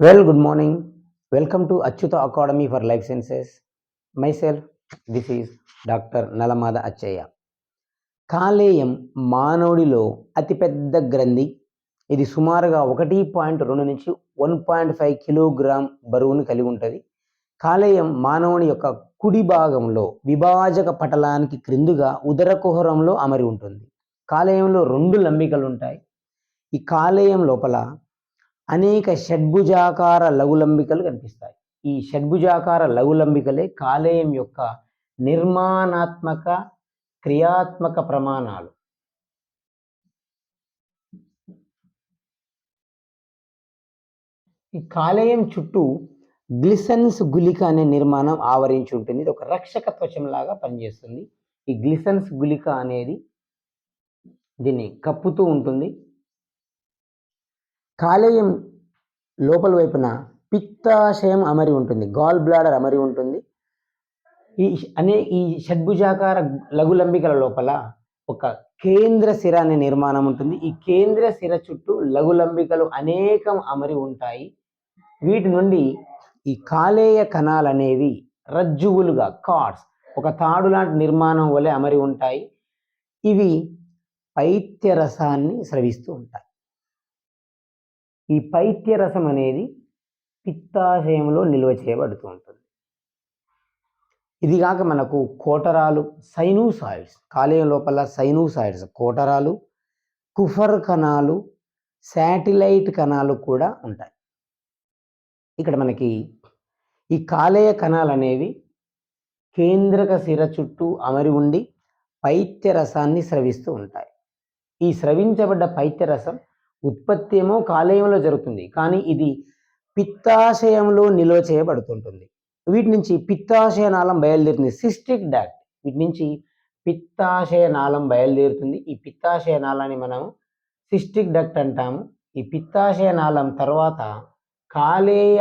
Well, good morning. Welcome to Achyuta Academy for Life Sciences. Myself, this is doctor Nalamada Achaiah. కాలేయం మానవుడిలో అతిపెద్ద గ్రంథి. ఇది సుమారుగా 1.2 నుంచి 1.5 కిలోగ్రామ్ బరువును కలిగి ఉంటుంది. కాలేయం మానవుని యొక్క కుడి భాగంలో విభాజక పటలానికి క్రిందుగా ఉదర కుహరంలో అమరి ఉంటుంది. కాలేయంలో 2 లంబికలు ఉంటాయి. ఈ కాలేయం లోపల అనేక షడ్భుజాకార లఘులంబికలు కనిపిస్తాయి. ఈ షడ్భుజాకార లఘులంబికలే కాలేయం యొక్క నిర్మాణాత్మక క్రియాత్మక ప్రమాణాలు. ఈ కాలేయం చుట్టూ గ్లిసన్స్ గుళిక అనే నిర్మాణం ఆవరించి ఉంటుంది. ఇది ఒక రక్షక త్వచంలాగా పనిచేస్తుంది. ఈ గ్లిసన్స్ గుళిక అనేది దీన్ని కప్పుతూ ఉంటుంది. కాలేయం లోపల వైపున పిత్తాశయం అమరి ఉంటుంది, గాల్ బ్లాడర్ అమరి ఉంటుంది. ఈ షడ్భుజాకార లఘులంబికల లోపల ఒక కేంద్ర శిర అనే నిర్మాణం ఉంటుంది. ఈ కేంద్ర శిర చుట్టూ లఘులంబికలు అనేకం అమరి ఉంటాయి. వీటి నుండి ఈ కాలేయ కణాలు అనేవి రజ్జువులుగా కార్డ్స్ ఒక తాడు లాంటి నిర్మాణం వలె అమరి ఉంటాయి. ఇవి పైత్యరసాన్ని స్రవిస్తూ ఉంటాయి. ఈ పైత్యరసం అనేది పిత్తాశయంలో నిల్వ చేయబడుతూ ఉంటుంది. ఇది కాక మనకు కోటరాలు, సైనూసాయిడ్స్, కాలేయం లోపల సైనూసాయిడ్స్ కోటరాలు, కుఫర్ కణాలు, శాటిలైట్ కణాలు కూడా ఉంటాయి. ఇక్కడ మనకి ఈ కాలేయ కణాలు అనేవి కేంద్రక శిర చుట్టూ అమరి ఉండి పైత్యరసాన్ని స్రవిస్తూ ఉంటాయి. ఈ స్రవించబడ్డ పైత్యరసం ఉత్పత్తి ఏమో కాలేయంలో జరుగుతుంది, కానీ ఇది పిత్తాశయంలో నిల్వ చేయబడుతుంటుంది. వీటి నుంచి పిత్తాశయ నాళం బయలుదేరుతుంది, సిస్టిక్ డక్ట్. వీటి నుంచి పిత్తాశయ నాళం బయలుదేరుతుంది. ఈ పిత్తాశయ నాళాన్ని మనం సిస్టిక్ డక్ట్ అంటాము. ఈ పిత్తాశయ నాళం తర్వాత కాలేయ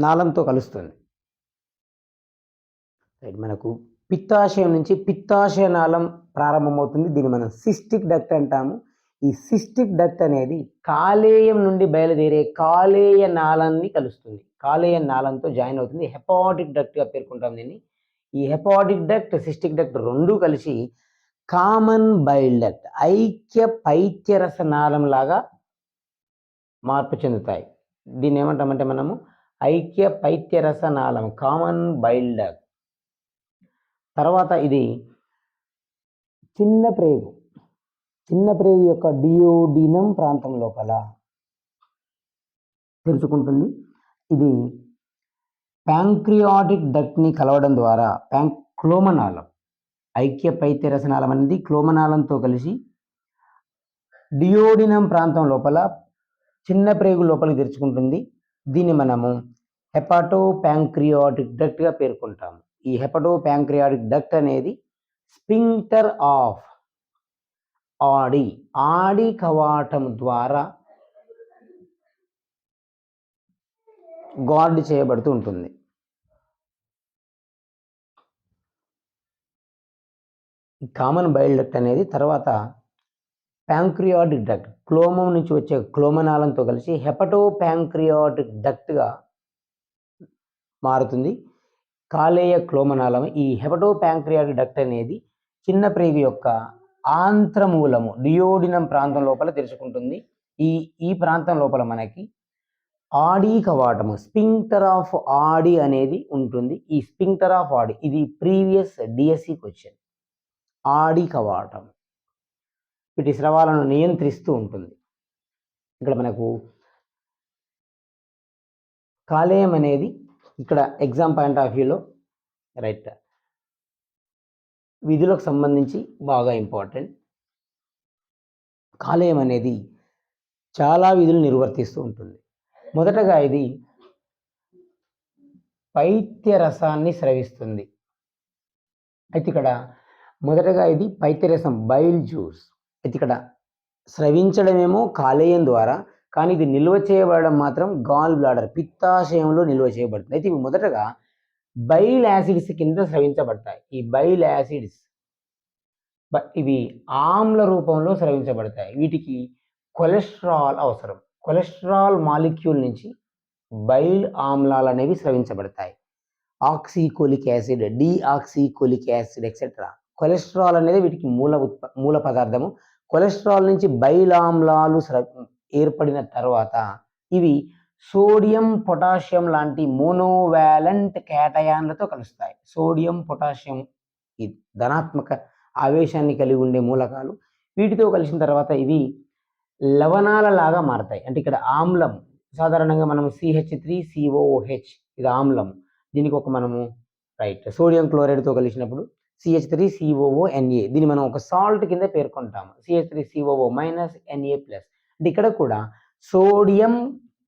నాళంతో కలుస్తుంది. మనకు పిత్తాశయం నుంచి పిత్తాశయ నాళం ప్రారంభమవుతుంది. దీన్ని మనం సిస్టిక్ డక్ట్ అంటాము. ఈ సిస్టిక్ డక్ట్ అనేది కాలేయం నుండి బయలుదేరే కాలేయ నాళాన్ని కలుస్తుంది, కాలేయ నాళంతో జాయిన్ అవుతుంది. హెపాటిక్ డక్ట్గా పేర్కొంటాం దీన్ని. ఈ హెపాటిక్ డక్ట్, సిస్టిక్ డక్ట్ రెండూ కలిసి కామన్ బైల్ డక్ట్, ఐక్య పైత్యరస నాళం లాగా మార్పు చెందుతాయి. దీన్ని ఏమంటామంటే మనము ఐక్య పైత్యరస నాళం, కామన్ బైల్ డక్ట్. తర్వాత ఇది చిన్న ప్రేగు యొక్క డియోడినం ప్రాంతం లోపల తెరుచుకుంటుంది. ఇది ప్యాంక్రియాటిక్ డక్ట్ని కలవడం ద్వారా క్లోమనాళం, ఐక్య పైత్యరసనాళం అనేది క్లోమనాళంతో కలిసి డియోడినం ప్రాంతం లోపల చిన్న ప్రేగు లోపలికి తెరుచుకుంటుంది. దీన్ని మనము హెపాటో ప్యాంక్రియాటిక్ డక్ట్గా పేర్కొంటాము. ఈ హెపటో ప్యాంక్రియాటిక్ డక్ట్ అనేది స్పింక్టర్ ఆఫ్ ఆడి కవాటం ద్వారా గార్డ్ చేయబడుతూ ఉంటుంది. ఈ కామన్ బైల్ డక్ట్ అనేది తర్వాత ప్యాంక్రియాటిక్ డక్ట్, క్లోమం నుంచి వచ్చే క్లోమనాళంతో కలిసి హెపటో ప్యాంక్రియాటిక్ డక్ట్గా మారుతుంది. కాలేయ క్లోమనాళం. ఈ హెపటో ప్యాంక్రియాటిక్ డక్ట్ అనేది చిన్న ప్రేగు యొక్క ఆంత్రమూలము డియోడినం ప్రాంతం లోపల తెరుచుకుంటుంది. ఈ ప్రాంతం లోపల మనకి ఆడి కవాటము, స్పింక్టర్ ఆఫ్ ఆడి అనేది ఉంటుంది. ఈ స్పింక్టర్ ఆఫ్ ఆడి ఇది ప్రీవియస్ డిఎస్సి క్వశ్చన్. ఆడి కవాటం వీటి స్రవాలను నియంత్రిస్తూ ఉంటుంది. ఇక్కడ మనకు కాలేయం అనేది ఇక్కడ ఎగ్జామ్ పాయింట్ ఆఫ్ వ్యూలో రైట్ విధులకు సంబంధించి బాగా ఇంపార్టెంట్. కాలేయం అనేది చాలా విధులు నిర్వర్తిస్తూ ఉంటుంది. మొదటగా ఇది పైత్యరసాన్ని స్రవిస్తుంది. అయితే ఇక్కడ మొదటగా ఇది పైత్యరసం, బైల్ జ్యూస్. అయితే ఇక్కడ స్రవించడమేమో కాలేయం ద్వారా, కానీ ఇది నిల్వ చేయబడడం మాత్రం గాల్ బ్లాడర్, పిత్తాశయంలో నిల్వ చేయబడుతుంది. అయితే ఇవి మొదటగా బైల్ యాసిడ్స్ కింద స్రవించబడతాయి. ఈ బైల్ యాసిడ్స్ ఇవి ఆమ్ల రూపంలో స్రవించబడతాయి. వీటికి కొలెస్ట్రాల్ అవసరం. కొలెస్ట్రాల్ మాలిక్యూల్ నుంచి బైల్ ఆమ్లాలు అనేవి స్రవించబడతాయి. Oxycholic acid, డీఆక్సీకోలిక్ acid etcetera. Cholesterol అనేది వీటికి మూల పదార్థము. కొలెస్ట్రాల్ నుంచి బైల్ ఆమ్లాలు ఏర్పడిన తర్వాత ఇవి సోడియం పొటాషియం లాంటి మోనోవాలెంట్ క్యాటయాన్లతో కలుస్తాయి. సోడియం పొటాషియం ఈ ధనాత్మక ఆవేశాన్ని కలిగి ఉండే మూలకాలు. వీటితో కలిసిన తర్వాత ఇవి లవణాల లాగా మారతాయి. అంటే ఇక్కడ ఆమ్లం సాధారణంగా మనం CH3COOH ఇది ఆమ్లం. దీనికి ఒక మనము సోడియం క్లోరైడ్తో కలిసినప్పుడు CH3COONA దీన్ని మనం ఒక సాల్ట్ కింద పేర్కొంటాము. CH3COO -Na+. అంటే ఇక్కడ కూడా సోడియం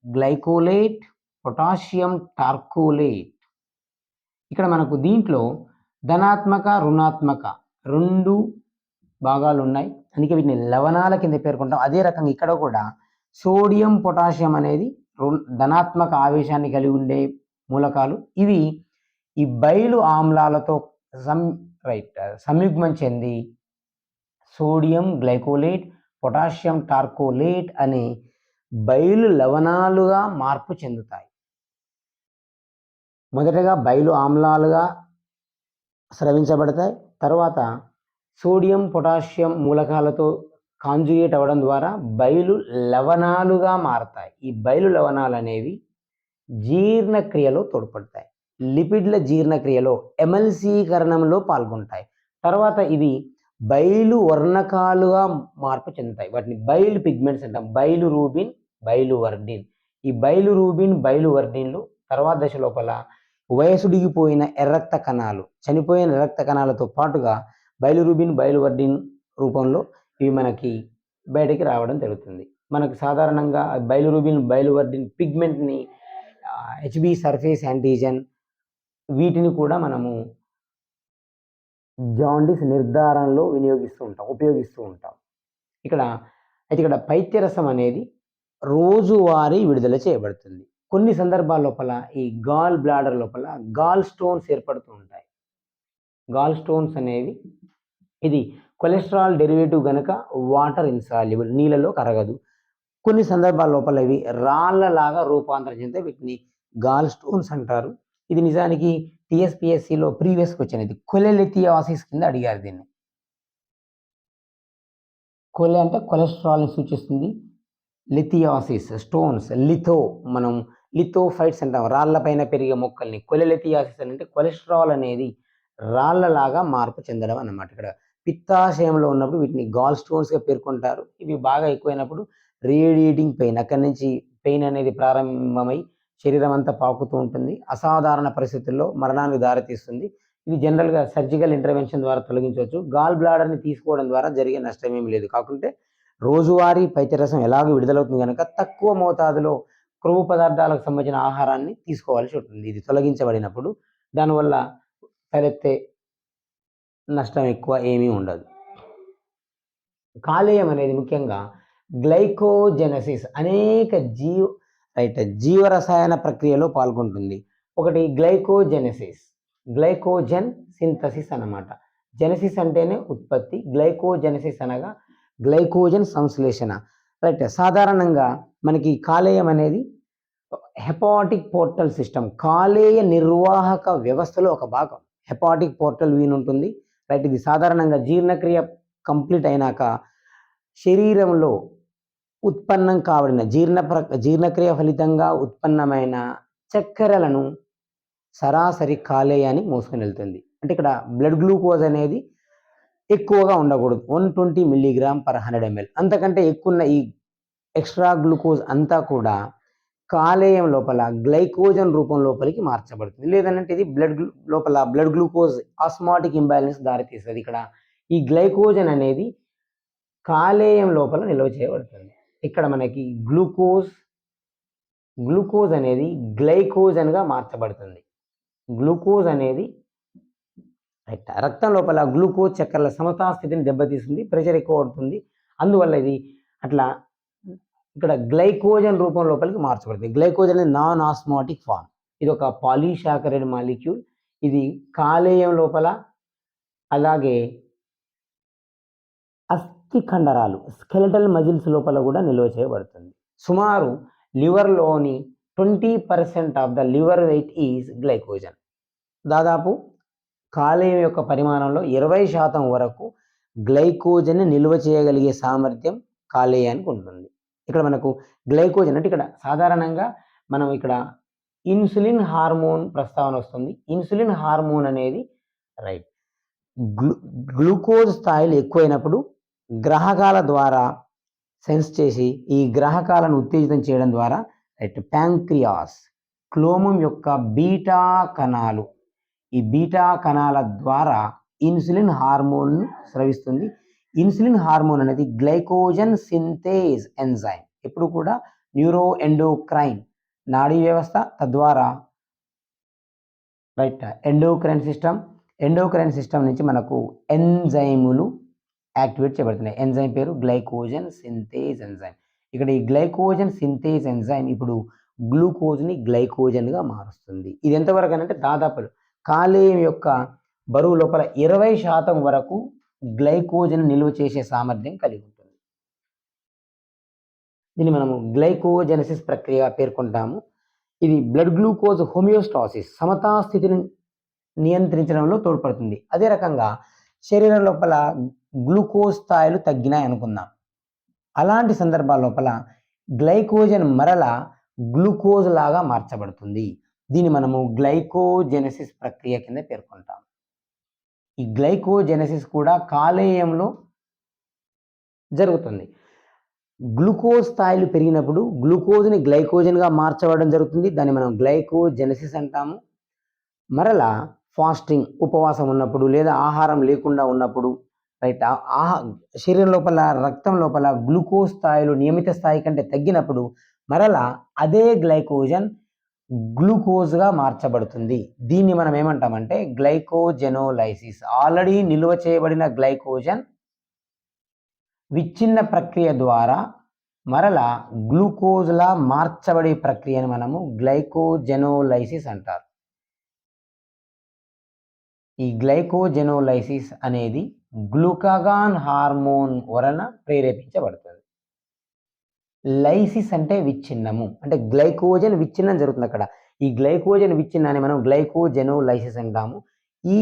గ్లైకోలేట్, పొటాషియం టార్కోలేట్. ఇక్కడ మనకు దీంట్లో ధనాత్మక రుణాత్మక 2 భాగాలు ఉన్నాయి. అందుకే వీటిని లవణాల కింద పేర్కొంటాం. అదే రకంగా ఇక్కడ కూడా సోడియం పొటాషియం అనేది ధనాత్మక ఆవేశాన్ని కలిగి ఉండే మూలకాలు. ఇవి ఈ బైలు ఆమ్లాలతో సంయుగ్మం చెంది సోడియం గ్లైకోలేట్, పొటాషియం టార్కోలేట్ అనే బైలు లవణాలుగా మార్పు చెందుతాయి. మొదటగా బైలు ఆమ్లాలుగా స్రవించబడతాయి. తర్వాత సోడియం పొటాషియం మూలకాలతో కాంజుగేట్ అవ్వడం ద్వారా బైలు లవణాలుగా మారతాయి. ఈ బైలు లవణాలు అనేవి జీర్ణక్రియలో తోడ్పడతాయి. లిపిడ్ల జీర్ణక్రియలో ఎమల్సీకరణంలో పాల్గొంటాయి. తర్వాత ఇవి బైలు వర్ణకాలుగా మార్పు చెందుతాయి. వాటిని బైలు పిగ్మెంట్స్ అంటాం. బైలు రూబిన్, బైలు వర్డిన్. ఈ బైలు రూబిన్, బైలు వర్డిన్లు తర్వాత దశ లోపల వయసుడిగిపోయిన ఎర్రక్త కణాలు, చనిపోయిన రక్త కణాలతో పాటుగా బైలు రూబిన్, బైలు వర్డిన్ రూపంలో ఇవి మనకి బయటికి రావడం జరుగుతుంది. మనకు సాధారణంగా బైలు రూబిన్, బైలు వర్డిన్ పిగ్మెంట్ని HB సర్ఫేస్ యాంటీజెన్ వీటిని కూడా మనము జాండీస్ నిర్ధారణలో ఉపయోగిస్తూ ఉంటాం. ఇక్కడ పైత్యరసం అనేది రోజువారీ విడుదల చేయబడుతుంది. కొన్ని సందర్భాల లోపల ఈ గాల్ బ్లాడర్ లోపల గాల్ స్టోన్స్ ఏర్పడుతూ ఉంటాయి. గాల్ స్టోన్స్ అనేవి ఇది కొలెస్ట్రాల్ డెరివేటివ్ గనక వాటర్ ఇన్సాల్యుబుల్, నీళ్ళలో కరగదు. కొన్ని సందర్భాల లోపల ఇవి రాళ్ళలాగా రూపాంతరం చెందితే వీటిని గాల్ స్టోన్స్ అంటారు. ఇది నిజానికి TSPSCలో ప్రీవియస్ క్వశ్చన్. ఇది కొలెలిథియాసిస్ కింద అడిగారు దీన్ని. కొలె అంటే కొలెస్ట్రాల్ని సూచిస్తుంది. లిథియాసిస్ స్టోన్స్, మనం లిథోఫైట్స్ అంటాం, రాళ్లపైన పెరిగే మొక్కల్ని. కొలెలిథియాసిస్ అంటే కొలెస్ట్రాల్ అనేది రాళ్లలాగా మార్పు చెందడం అన్నమాట. ఇక్కడ పిత్తాశయంలో ఉన్నప్పుడు వీటిని గాల్ స్టోన్స్గా పేర్కొంటారు. ఇవి బాగా ఎక్కువైనప్పుడు రేడియేటింగ్ పెయిన్, అక్కడి నుంచి పెయిన్ అనేది ప్రారంభమై శరీరం అంతా పాకుతూ ఉంటుంది. అసాధారణ పరిస్థితుల్లో మరణానికి దారితీస్తుంది. ఇది జనరల్గా సర్జికల్ ఇంటర్వెన్షన్ ద్వారా తొలగించవచ్చు. గాల్ బ్లాడర్ని తీసుకోవడం ద్వారా జరిగే నష్టం ఏమి లేదు. కాకుంటే రోజువారీ పైత్యరసం ఎలాగో విడుదలవుతుంది కనుక తక్కువ మోతాదులో క్రొవ్వు పదార్థాలకు సంబంధించిన ఆహారాన్ని తీసుకోవాల్సి ఉంటుంది. ఇది తొలగించబడినప్పుడు దానివల్ల తలెత్తే నష్టం ఎక్కువ ఏమీ ఉండదు. కాలేయం అనేది ముఖ్యంగా గ్లైకోజెనసిస్ అనేక జీవరసాయన ప్రక్రియలో పాల్గొంటుంది. ఒకటి గ్లైకోజెనసిస్, గ్లైకోజన్ సింథసిస్ అన్నమాట. జెనసిస్ అంటేనే ఉత్పత్తి, గ్లైకోజెనసిస్ అనగా గ్లైకోజన్ సంశ్లేషణ. సాధారణంగా మనకి కాలేయం అనేది హెపాటిక్ పోర్టల్ సిస్టమ్, కాలేయ నిర్వాహక వ్యవస్థలో ఒక భాగం. హెపాటిక్ పోర్టల్ వీన్ ఉంటుంది. ఇది సాధారణంగా జీర్ణక్రియ కంప్లీట్ అయినాక శరీరంలో ఉత్పన్నం కాబడిన జీర్ణక్రియ ఫలితంగా ఉత్పన్నమైన చక్కెరలను సరాసరి కాలేయానికి మోసుకొని వెళ్తుంది. అంటే ఇక్కడ బ్లడ్ గ్లూకోజ్ అనేది ఎక్కువగా ఉండకూడదు. 120 mg/100 ml. అంతకంటే ఎక్కువ ఈ ఎక్స్ట్రా గ్లూకోజ్ అంతా కూడా కాలేయం లోపల గ్లైకోజన్ రూపం లోపలికి మార్చబడుతుంది. లేదంటే ఇది బ్లడ్ గ్లూకోజ్ ఆస్మాటిక్ ఇంబ్యాలెన్స్ దారితీస్తుంది. ఇక్కడ ఈ గ్లైకోజన్ అనేది కాలేయం లోపల నిల్వ చేయబడుతుంది. ఇక్కడ మనకి గ్లూకోజ్ అనేది గ్లైకోజన్గా మార్చబడుతుంది. గ్లూకోజ్ అనేది రక్తం లోపల గ్లూకోజ్ చక్కెరల సమతాస్థితిని దెబ్బతీస్తుంది. ప్రెషర్ ఎక్కువ అవుతుంది. అందువల్ల ఇది అట్లా ఇక్కడ గ్లైకోజన్ రూపం లోపలికి మార్చబడుతుంది. గ్లైకోజన్ అనేది నాన్ ఆస్మాటిక్ ఫామ్. ఇది ఒక పాలీసాకరైడ్ మాలిక్యూల్. ఇది కాలేయం లోపల అలాగే అస్థి కండరాలు స్కెలెటల్ మజిల్స్ లోపల కూడా నిల్వ చేయబడుతుంది. సుమారు లివర్లోని 20% of the liver weight is glycogen. దాదాపు కాలేయం యొక్క పరిమాణంలో 20% వరకు గ్లైకోజన్ నిల్వ చేయగలిగే సామర్థ్యం కాలేయానికి ఉంటుంది. ఇక్కడ మనకు గ్లైకోజన్ అంటే ఇక్కడ సాధారణంగా మనం ఇక్కడ ఇన్సులిన్ హార్మోన్ ప్రస్తావన వస్తుంది. ఇన్సులిన్ హార్మోన్ అనేది రైట్ గ్లూకోజ్ స్థాయిలు ఎక్కువైనప్పుడు గ్రాహకాల ద్వారా సెన్స్ చేసి ఈ గ్రాహకాలను ఉత్తేజితం చేయడం ద్వారా రైట్ ప్యాంక్రియాస్ క్లోమం యొక్క బీటా కణాలు, ఈ బీటా కణాల ద్వారా ఇన్సులిన్ హార్మోన్ స్రవిస్తుంది. ఇన్సులిన్ హార్మోన్ అనేది గ్లైకోజన్ సింథేజ్ ఎంజైమ్. ఎప్పుడు కూడా న్యూరో ఎండోక్రైన్ నాడీ వ్యవస్థ, తద్వారా రైట్ ఎండోక్రైన్ సిస్టమ్ నుంచి మనకు ఎంజైములు యాక్టివేట్ చేయబడుతున్నాయి. ఎంజైమ్ పేరు గ్లైకోజన్ సింథేజ్ ఎంజైమ్. ఇక్కడ ఈ గ్లైకోజన్ సింథేజ్ ఎంజైమ్ ఇప్పుడు గ్లూకోజ్ని గ్లైకోజన్గా మారుస్తుంది. ఇది ఎంతవరకు అంటే దాదాపు కాలేయం యొక్క బరువు లోపల 20% వరకు గ్లైకోజన్ నిల్వ చేసే సామర్థ్యం కలిగి ఉంటుంది. దీన్ని మనము గ్లైకోజెనసిస్ ప్రక్రియగా పేర్కొంటాము. ఇది బ్లడ్ గ్లూకోజ్ హోమియోస్టాసిస్ సమతా స్థితిని నియంత్రించడంలో తోడ్పడుతుంది. అదే రకంగా శరీరం లోపల గ్లూకోజ్ స్థాయిలు తగ్గినాయి అనుకుందాం. అలాంటి సందర్భాల లోపల గ్లైకోజన్ మరల గ్లూకోజ్ లాగా మార్చబడుతుంది. దీన్ని మనము గ్లైకోజెనసిస్ ప్రక్రియ కింద పేర్కొంటాం. ఈ గ్లైకోజెనసిస్ కూడా కాలేయంలో జరుగుతుంది. గ్లూకోజ్ స్థాయిలు పెరిగినప్పుడు గ్లూకోజ్ని గ్లైకోజన్గా మార్చబడడం జరుగుతుంది. దాన్ని మనం గ్లైకోజెనసిస్ అంటాము. మరలా ఫాస్టింగ్ ఉపవాసం ఉన్నప్పుడు లేదా ఆహారం లేకుండా ఉన్నప్పుడు రైట్ శరీరం లోపల రక్తం లోపల గ్లూకోజ్ స్థాయిలు నియమిత స్థాయి కంటే తగ్గినప్పుడు మరలా అదే గ్లైకోజన్ గ్లూకోజ్గా మార్చబడుతుంది. దీన్ని మనం ఏమంటామంటే గ్లైకోజెనోలైసిస్. ఆల్రెడీ నిల్వ చేయబడిన గ్లైకోజన్ విచ్ఛిన్న ప్రక్రియ ద్వారా మరలా గ్లూకోజ్లా మార్చబడే ప్రక్రియను మనము గ్లైకోజెనోలైసిస్ అంటారు. ఈ గ్లైకోజెనోలైసిస్ అనేది గ్లూకాగాన్ హార్మోన్ వలన ప్రేరేపించబడుతుంది. లైసిస్ అంటే విచ్ఛిన్నము, అంటే గ్లైకోజన్ విచ్ఛిన్నం జరుగుతుంది అక్కడ. ఈ గ్లైకోజన్ విచ్ఛిన్నాన్ని మనం గ్లైకోజెనోలైసిస్ అంటాము. ఈ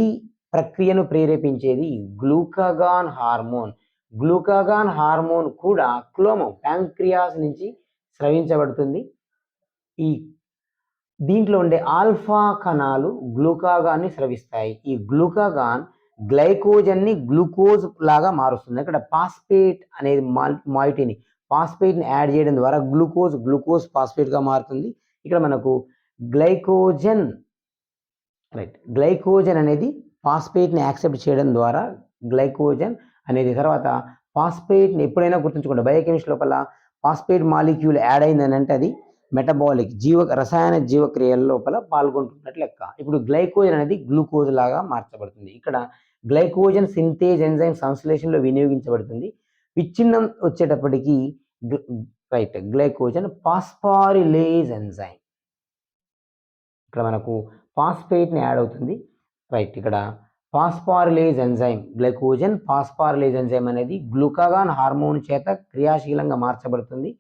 ప్రక్రియను ప్రేరేపించేది గ్లూకాగాన్ హార్మోన్. గ్లూకాగాన్ హార్మోన్ కూడా క్లోమం ప్యాంక్రియాస్ నుంచి స్రవించబడుతుంది. ఈ దీంట్లో ఉండే ఆల్ఫా కణాలు గ్లూకాగాన్ని స్రవిస్తాయి. ఈ గ్లూకాగాన్ గ్లైకోజన్ని గ్లూకోజ్ లాగా మారుస్తుంది. ఇక్కడ పాస్పేట్ అనేది మాయిటీని పాస్పేట్ని యాడ్ చేయడం ద్వారా గ్లూకోజ్ పాస్పేట్గా మారుతుంది. ఇక్కడ మనకు గ్లైకోజన్ అనేది పాస్పేట్ని యాక్సెప్ట్ చేయడం ద్వారా గ్లైకోజన్ అనేది తర్వాత పాస్పేట్ని ఎప్పుడైనా గుర్తుంచుకోండి. బయోకెమిస్ట్రీ లోపల పాస్పేట్ మాలిక్యూల్ యాడ్ అయిందని అంటే అది మెటబాలిక్ రసాయన జీవక్రియల లోపల పాల్గొంటున్నట్లు లెక్క. ఇప్పుడు గ్లైకోజన్ అనేది గ్లూకోజ్ లాగా మార్చబడుతుంది. ఇక్కడ గ్లైకోజన్ సింథేజ్ ఎంజైమ్ సంశ్లేషణలో వినియోగించబడుతుంది. విచ్ఛిన్నం వచ్చేటప్పటికి గ్లైకోజన్ ఫాస్ఫారిలేజ్ ఎంజైమ్. ఇక్కడ మనకు ఫాస్ఫేట్ని యాడ్ అవుతుంది. ఇక్కడ ఫాస్ఫారిలేజ్ ఎంజైమ్ గ్లైకోజన్ ఫాస్ఫారిలేజ్ ఎంజైమ్ అనేది గ్లూకాగాన్ హార్మోన్ చేత క్రియాశీలంగా మార్చబడుతుంది.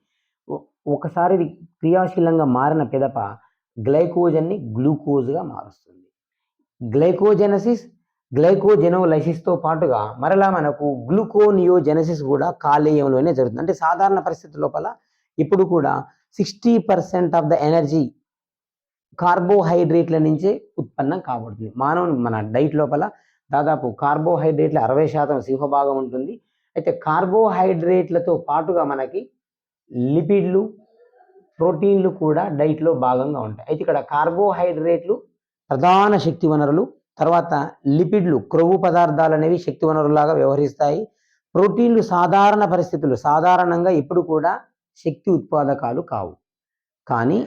ఒకసారి ఇది క్రియాశీలంగా మారిన పిదప గ్లైకోజన్ని గ్లూకోజ్గా మారుస్తుంది. గ్లైకోజెనోలైసిస్తో పాటుగా మరలా మనకు గ్లూకోనియోజెనసిస్ కూడా కాలేయంలోనే జరుగుతుంది. అంటే సాధారణ పరిస్థితుల లోపల ఇప్పుడు కూడా 60% ఆఫ్ ద ఎనర్జీ కార్బోహైడ్రేట్ల నుంచే ఉత్పన్నం కాబడుతుంది. మన డైట్ లోపల దాదాపు కార్బోహైడ్రేట్ల 60% సింహభాగం ఉంటుంది. అయితే కార్బోహైడ్రేట్లతో పాటుగా మనకి లిపిడ్లు, ప్రోటీన్లు కూడా డైట్లో భాగంగా ఉంటాయి. అయితే ఇక్కడ కార్బోహైడ్రేట్లు ప్రధాన శక్తి వనరులు, తర్వాత లిపిడ్లు క్రొవ్వు పదార్థాలు అనేవి శక్తి వనరులాగా వ్యవహరిస్తాయి. ప్రోటీన్లు సాధారణంగా ఎప్పుడు కూడా శక్తి ఉత్పాదకాలు కావు. కానీ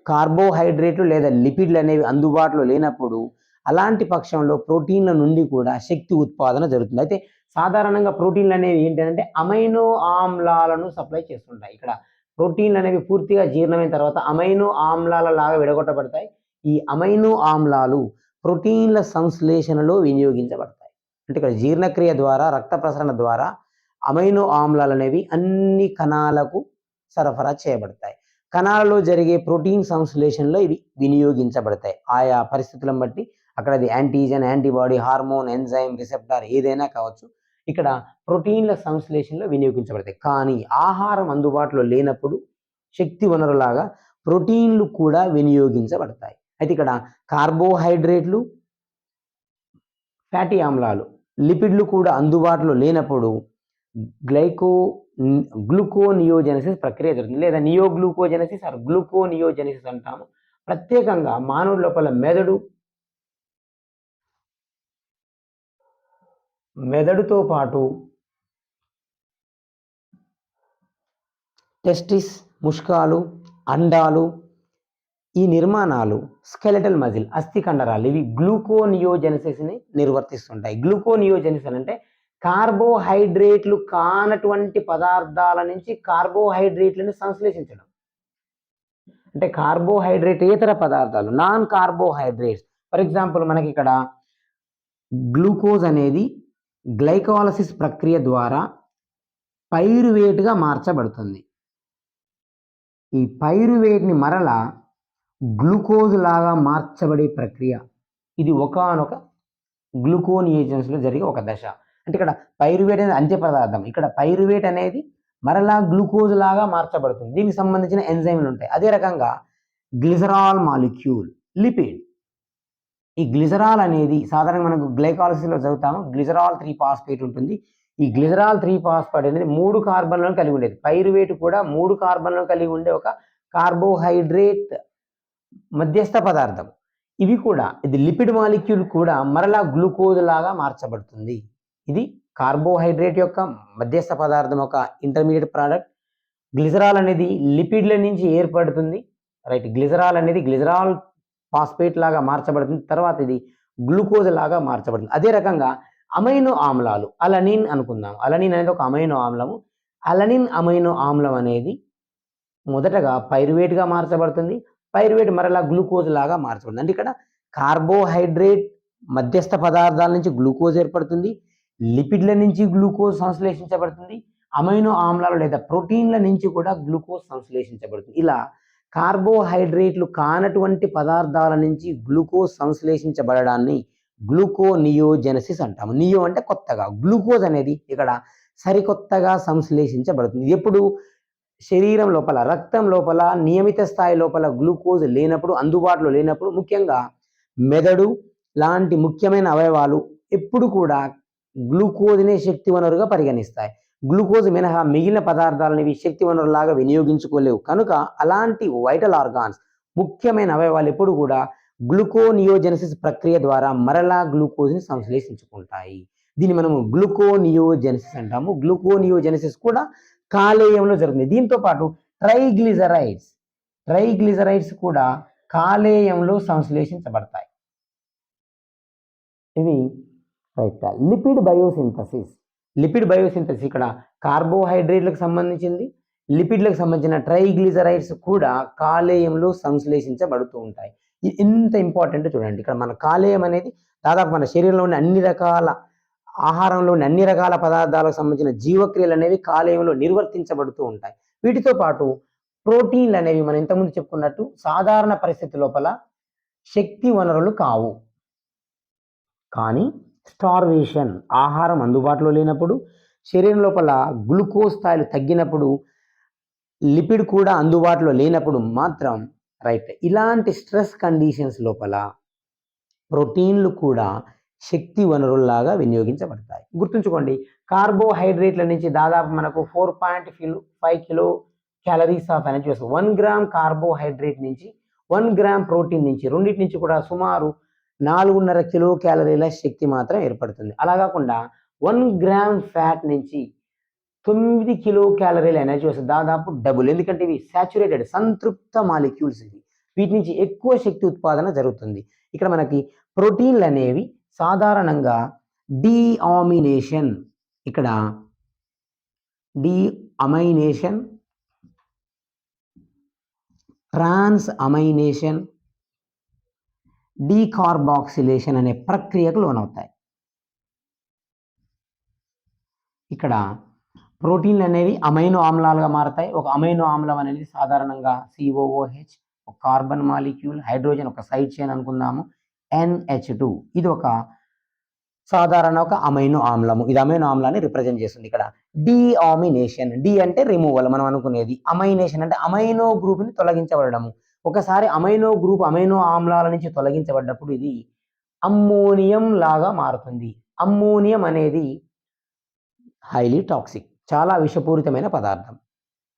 కార్బోహైడ్రేట్లు లేదా లిపిడ్లు అనేవి అందుబాటులో లేనప్పుడు అలాంటి పక్షంలో ప్రోటీన్ల నుండి కూడా శక్తి ఉత్పాదన జరుగుతుంది. అయితే సాధారణంగా ప్రోటీన్లు అనేవి ఏంటంటే అమైనో ఆమ్లాలను సప్లై చేస్తుంటాయి. ఇక్కడ ప్రోటీన్లు అనేవి పూర్తిగా జీర్ణమైన తర్వాత అమైనో ఆమ్లాల లాగా విడగొట్టబడతాయి. ఈ అమైనో ఆమ్లాలు ప్రోటీన్ల సంశ్లేషణలో వినియోగించబడతాయి. అంటే ఇక్కడ జీర్ణక్రియ ద్వారా రక్త ప్రసరణ ద్వారా అమైనో ఆమ్లాలు అనేవి అన్ని కణాలకు సరఫరా చేయబడతాయి. కణాలలో జరిగే ప్రోటీన్ సంశ్లేషణలో ఇవి వినియోగించబడతాయి. ఆయా పరిస్థితులను బట్టి అక్కడ అది antigen, antibody, hormone, enzyme, receptor ఏదైనా కావచ్చు. ఇక్కడ ప్రోటీన్ల సంశ్లేషణలో వినియోగించబడతాయి. కానీ ఆహారం అందుబాటులో లేనప్పుడు శక్తి వనరులాగా ప్రోటీన్లు కూడా వినియోగించబడతాయి. అయితే ఇక్కడ కార్బోహైడ్రేట్లు, ఫ్యాటీ ఆమ్లాలు, లిపిడ్లు కూడా అందుబాటులో లేనప్పుడు గ్లూకోనియోజెనసిస్ ప్రక్రియ జరుగుతుంది, లేదా నియోగ్లూకోజెనసిస్ ఆర్ గ్లూకోనియోజెనసిస్ అంటాము. ప్రత్యేకంగా మానవుడి లోపల మెదడుతో పాటు టెస్టిస్, ముష్కాలు, అండాలు, ఈ నిర్మాణాలు, స్కెలెటల్ మజిల్, అస్థి కండరాలు, ఇవి గ్లూకోనియోజెనసిస్ని నిర్వర్తిస్తుంటాయి. గ్లూకోనియోజెనసిస్ అంటే కార్బోహైడ్రేట్లు కానటువంటి పదార్థాల నుంచి కార్బోహైడ్రేట్లను సంశ్లేషించడం. అంటే కార్బోహైడ్రేటేతర పదార్థాలు, నాన్ కార్బోహైడ్రేట్స్. ఫర్ ఎగ్జాంపుల్ మనకి ఇక్కడ గ్లూకోజ్ అనేది గ్లైకాలసిస్ ప్రక్రియ ద్వారా పైరువేట్గా మార్చబడుతుంది. ఈ పైరువేట్ని మరలా గ్లూకోజ్ లాగా మార్చబడే ప్రక్రియ, ఇది ఒకానొక గ్లూకోనియోజెనసిస్లో జరిగే ఒక దశ. అంటే ఇక్కడ పైరువేట్ అనేది అంత్య పదార్థం, ఇక్కడ పైరువేట్ అనేది మరలా గ్లూకోజ్ లాగా మార్చబడుతుంది. దీనికి సంబంధించిన ఎంజైమ్లు ఉంటాయి. అదే రకంగా గ్లిజరాల్ మాలిక్యూల్, లిపిడ్. ఈ గ్లిజరాల్ అనేది సాధారణంగా మనకు గ్లైకాలసిస్లో చదువుతాము, గ్లిజరాల్ 3-ఫాస్ఫేట్ ఉంటుంది. ఈ గ్లిజరాల్ 3-ఫాస్ఫేట్ అనేది 3 కార్బన్లను కలిగి ఉండేది. పైరువేట్ కూడా 3 కార్బన్లను కలిగి ఉండే ఒక కార్బోహైడ్రేట్ మధ్యస్థ పదార్థం. ఇవి కూడా, ఇది లిపిడ్ మాలిక్యూల్ కూడా మరలా గ్లూకోజ్ లాగా మార్చబడుతుంది. ఇది కార్బోహైడ్రేట్ యొక్క మధ్యస్థ పదార్థం ఒక ఇంటర్మీడియట్ ప్రోడక్ట్. గ్లిజరాల్ అనేది లిపిడ్ల నుంచి ఏర్పడుతుంది, రైట్. గ్లిజరాల్ అనేది గ్లిజరాల్ ఫాస్ఫేట్ లాగా మార్చబడుతుంది, తర్వాత ఇది గ్లూకోజ్ లాగా మార్చబడుతుంది. అదే రకంగా అమైనో ఆమ్లాలు, అలనిన్ అనుకుందాం. అలనిన్ అనేది ఒక అమైనో ఆమ్లము. అలనిన్ అమైనో ఆమ్లం అనేది మొదటగా పైరువేట్గా మార్చబడుతుంది, పైరువేట్ మరలా గ్లూకోజ్ లాగా మార్చబడుతుంది. అంటే ఇక్కడ కార్బోహైడ్రేట్ మధ్యస్థ పదార్థాల నుంచి గ్లూకోజ్ ఏర్పడుతుంది, లిపిడ్ల నుంచి గ్లూకోజ్ సంశ్లేషించబడుతుంది, అమైనో ఆమ్లాలు లేదా ప్రోటీన్ల నుంచి కూడా గ్లూకోజ్ సంశ్లేషించబడుతుంది. ఇలా కార్బోహైడ్రేట్లు కానటువంటి పదార్థాల నుంచి గ్లూకోజ్ సంశ్లేషించబడడాన్ని గ్లూకోనియోజెనసిస్ అంటాము. నియో అంటే కొత్తగా, గ్లూకోజ్ అనేది ఇక్కడ సరికొత్తగా సంశ్లేషించబడుతుంది. ఎప్పుడు శరీరం లోపల, రక్తం లోపల నియమిత స్థాయి లోపల గ్లూకోజ్ లేనప్పుడు, అందుబాటులో లేనప్పుడు, ముఖ్యంగా మెదడు లాంటి ముఖ్యమైన అవయవాలు ఎప్పుడు కూడా గ్లూకోజ్నే శక్తి వనరుగా పరిగణిస్తాయి. గ్లూకోజ్ మినహా మిగిలిన పదార్థాలని శక్తి వనరులాగా వినియోగించుకోలేవు. కనుక అలాంటి వైటల్ ఆర్గాన్స్, ముఖ్యమైన అవయవాలు ఎప్పుడు కూడా గ్లూకోనియోజెనసిస్ ప్రక్రియ ద్వారా మరలా గ్లూకోజ్ని సంశ్లేషించుకుంటాయి. దీన్ని మనము గ్లూకోనియోజెనసిస్ అంటాము. గ్లూకోనియోజెనసిస్ కూడా కాలేయంలో జరుగుతుంది. దీంతో పాటు ట్రైగ్లిజరైడ్స్ కూడా కాలేయంలో సంశ్లేషించబడతాయి. ఇవి రైట్. లిపిడ్ బయోసింథసిస్ ఇక్కడ కార్బోహైడ్రేట్లకు సంబంధించింది, లిపిడ్లకు సంబంధించిన ట్రైగ్లిజరైడ్స్ కూడా కాలేయంలో సంశ్లేషించబడుతూ ఉంటాయి. ఇది ఎంత ఇంపార్టెంట్ చూడండి. ఇక్కడ మన కాలేయం అనేది దాదాపు మన శరీరంలోని అన్ని రకాల ఆహారంలోని అన్ని రకాల పదార్థాలకు సంబంధించిన జీవక్రియలు అనేవి కాలేయంలో నిర్వర్తించబడుతూ ఉంటాయి. వీటితో పాటు ప్రోటీన్లు అనేవి మనం ఇంతకుముందు చెప్పుకున్నట్టు సాధారణ పరిస్థితి లోపల శక్తి వనరులు కావు. కానీ స్టార్వేషన్, ఆహారం అందుబాటులో లేనప్పుడు, శరీరం లోపల గ్లూకోజ్ స్థాయిలు తగ్గినప్పుడు, లిపిడ్ కూడా అందుబాటులో లేనప్పుడు మాత్రం, రైట్, ఇలాంటి స్ట్రెస్ కండిషన్స్ లోపల ప్రోటీన్లు కూడా శక్తి వనరుల్లాగా వినియోగించబడతాయి. గుర్తుంచుకోండి, కార్బోహైడ్రేట్ల నుంచి దాదాపు మనకు 4.5 కిలో క్యాలరీస్ ఆఫ్ ఎనర్జీ వస్తుంది. 1 గ్రామ్ కార్బోహైడ్రేట్ నుంచి 1 గ్రామ్ ప్రోటీన్ నుంచి, రెండింటి నుంచి కూడా సుమారు 4.5 కిలో క్యాలరీల శక్తి మాత్రం ఏర్పడుతుంది. అలా కాకుండా 1 గ్రామ్ ఫ్యాట్ నుంచి 9 కిలో క్యాలరీల ఎనర్జీ వస్తుంది, దాదాపు డబుల్. ఎందుకంటే ఇవి సాచురేటెడ్, సంతృప్త మాలిక్యూల్స్ ఇవి. వీటి నుంచి ఎక్కువ శక్తి ఉత్పాదన జరుగుతుంది. ఇక్కడ మనకి ప్రోటీన్లు అనేవి సాధారణంగా డీఅమైనేషన్, ఇక్కడ డీఅమైనేషన్, ట్రాన్స్ అమైనేషన్, డీకార్బాక్సిలేషన్ అనే ప్రక్రియకు లోనవుతాయి. ఇక్కడ ప్రోటీన్లు అనేవి అమైనో ఆమ్లాలుగా మారతాయి. ఒక అమైనో ఆమ్లం అనేది సాధారణంగా COOH, ఒక కార్బన్ మాలిక్యూల్, హైడ్రోజన్ ఒక సైడ్ చైన్ అనుకుందాము, NH2 ఇది ఒక సాధారణ ఒక అమైనో ఆమ్లము. ఇది అమైనో ఆమ్లాన్ని రిప్రజెంట్ చేస్తుంది. ఇక్కడ డీఆమినేషన్, డి అంటే రిమూవల్ మనం అనుకునేది, అమైనేషన్ అంటే అమైనో గ్రూప్ని తొలగించబడము. ఒకసారి అమైనో గ్రూప్ అమైనో ఆమ్లాల నుంచి తొలగించబడ్డప్పుడు ఇది అమ్మోనియం లాగా మారుతుంది. అమ్మోనియం అనేది హైలీ టాక్సిక్, చాలా విషపూరితమైన పదార్థం.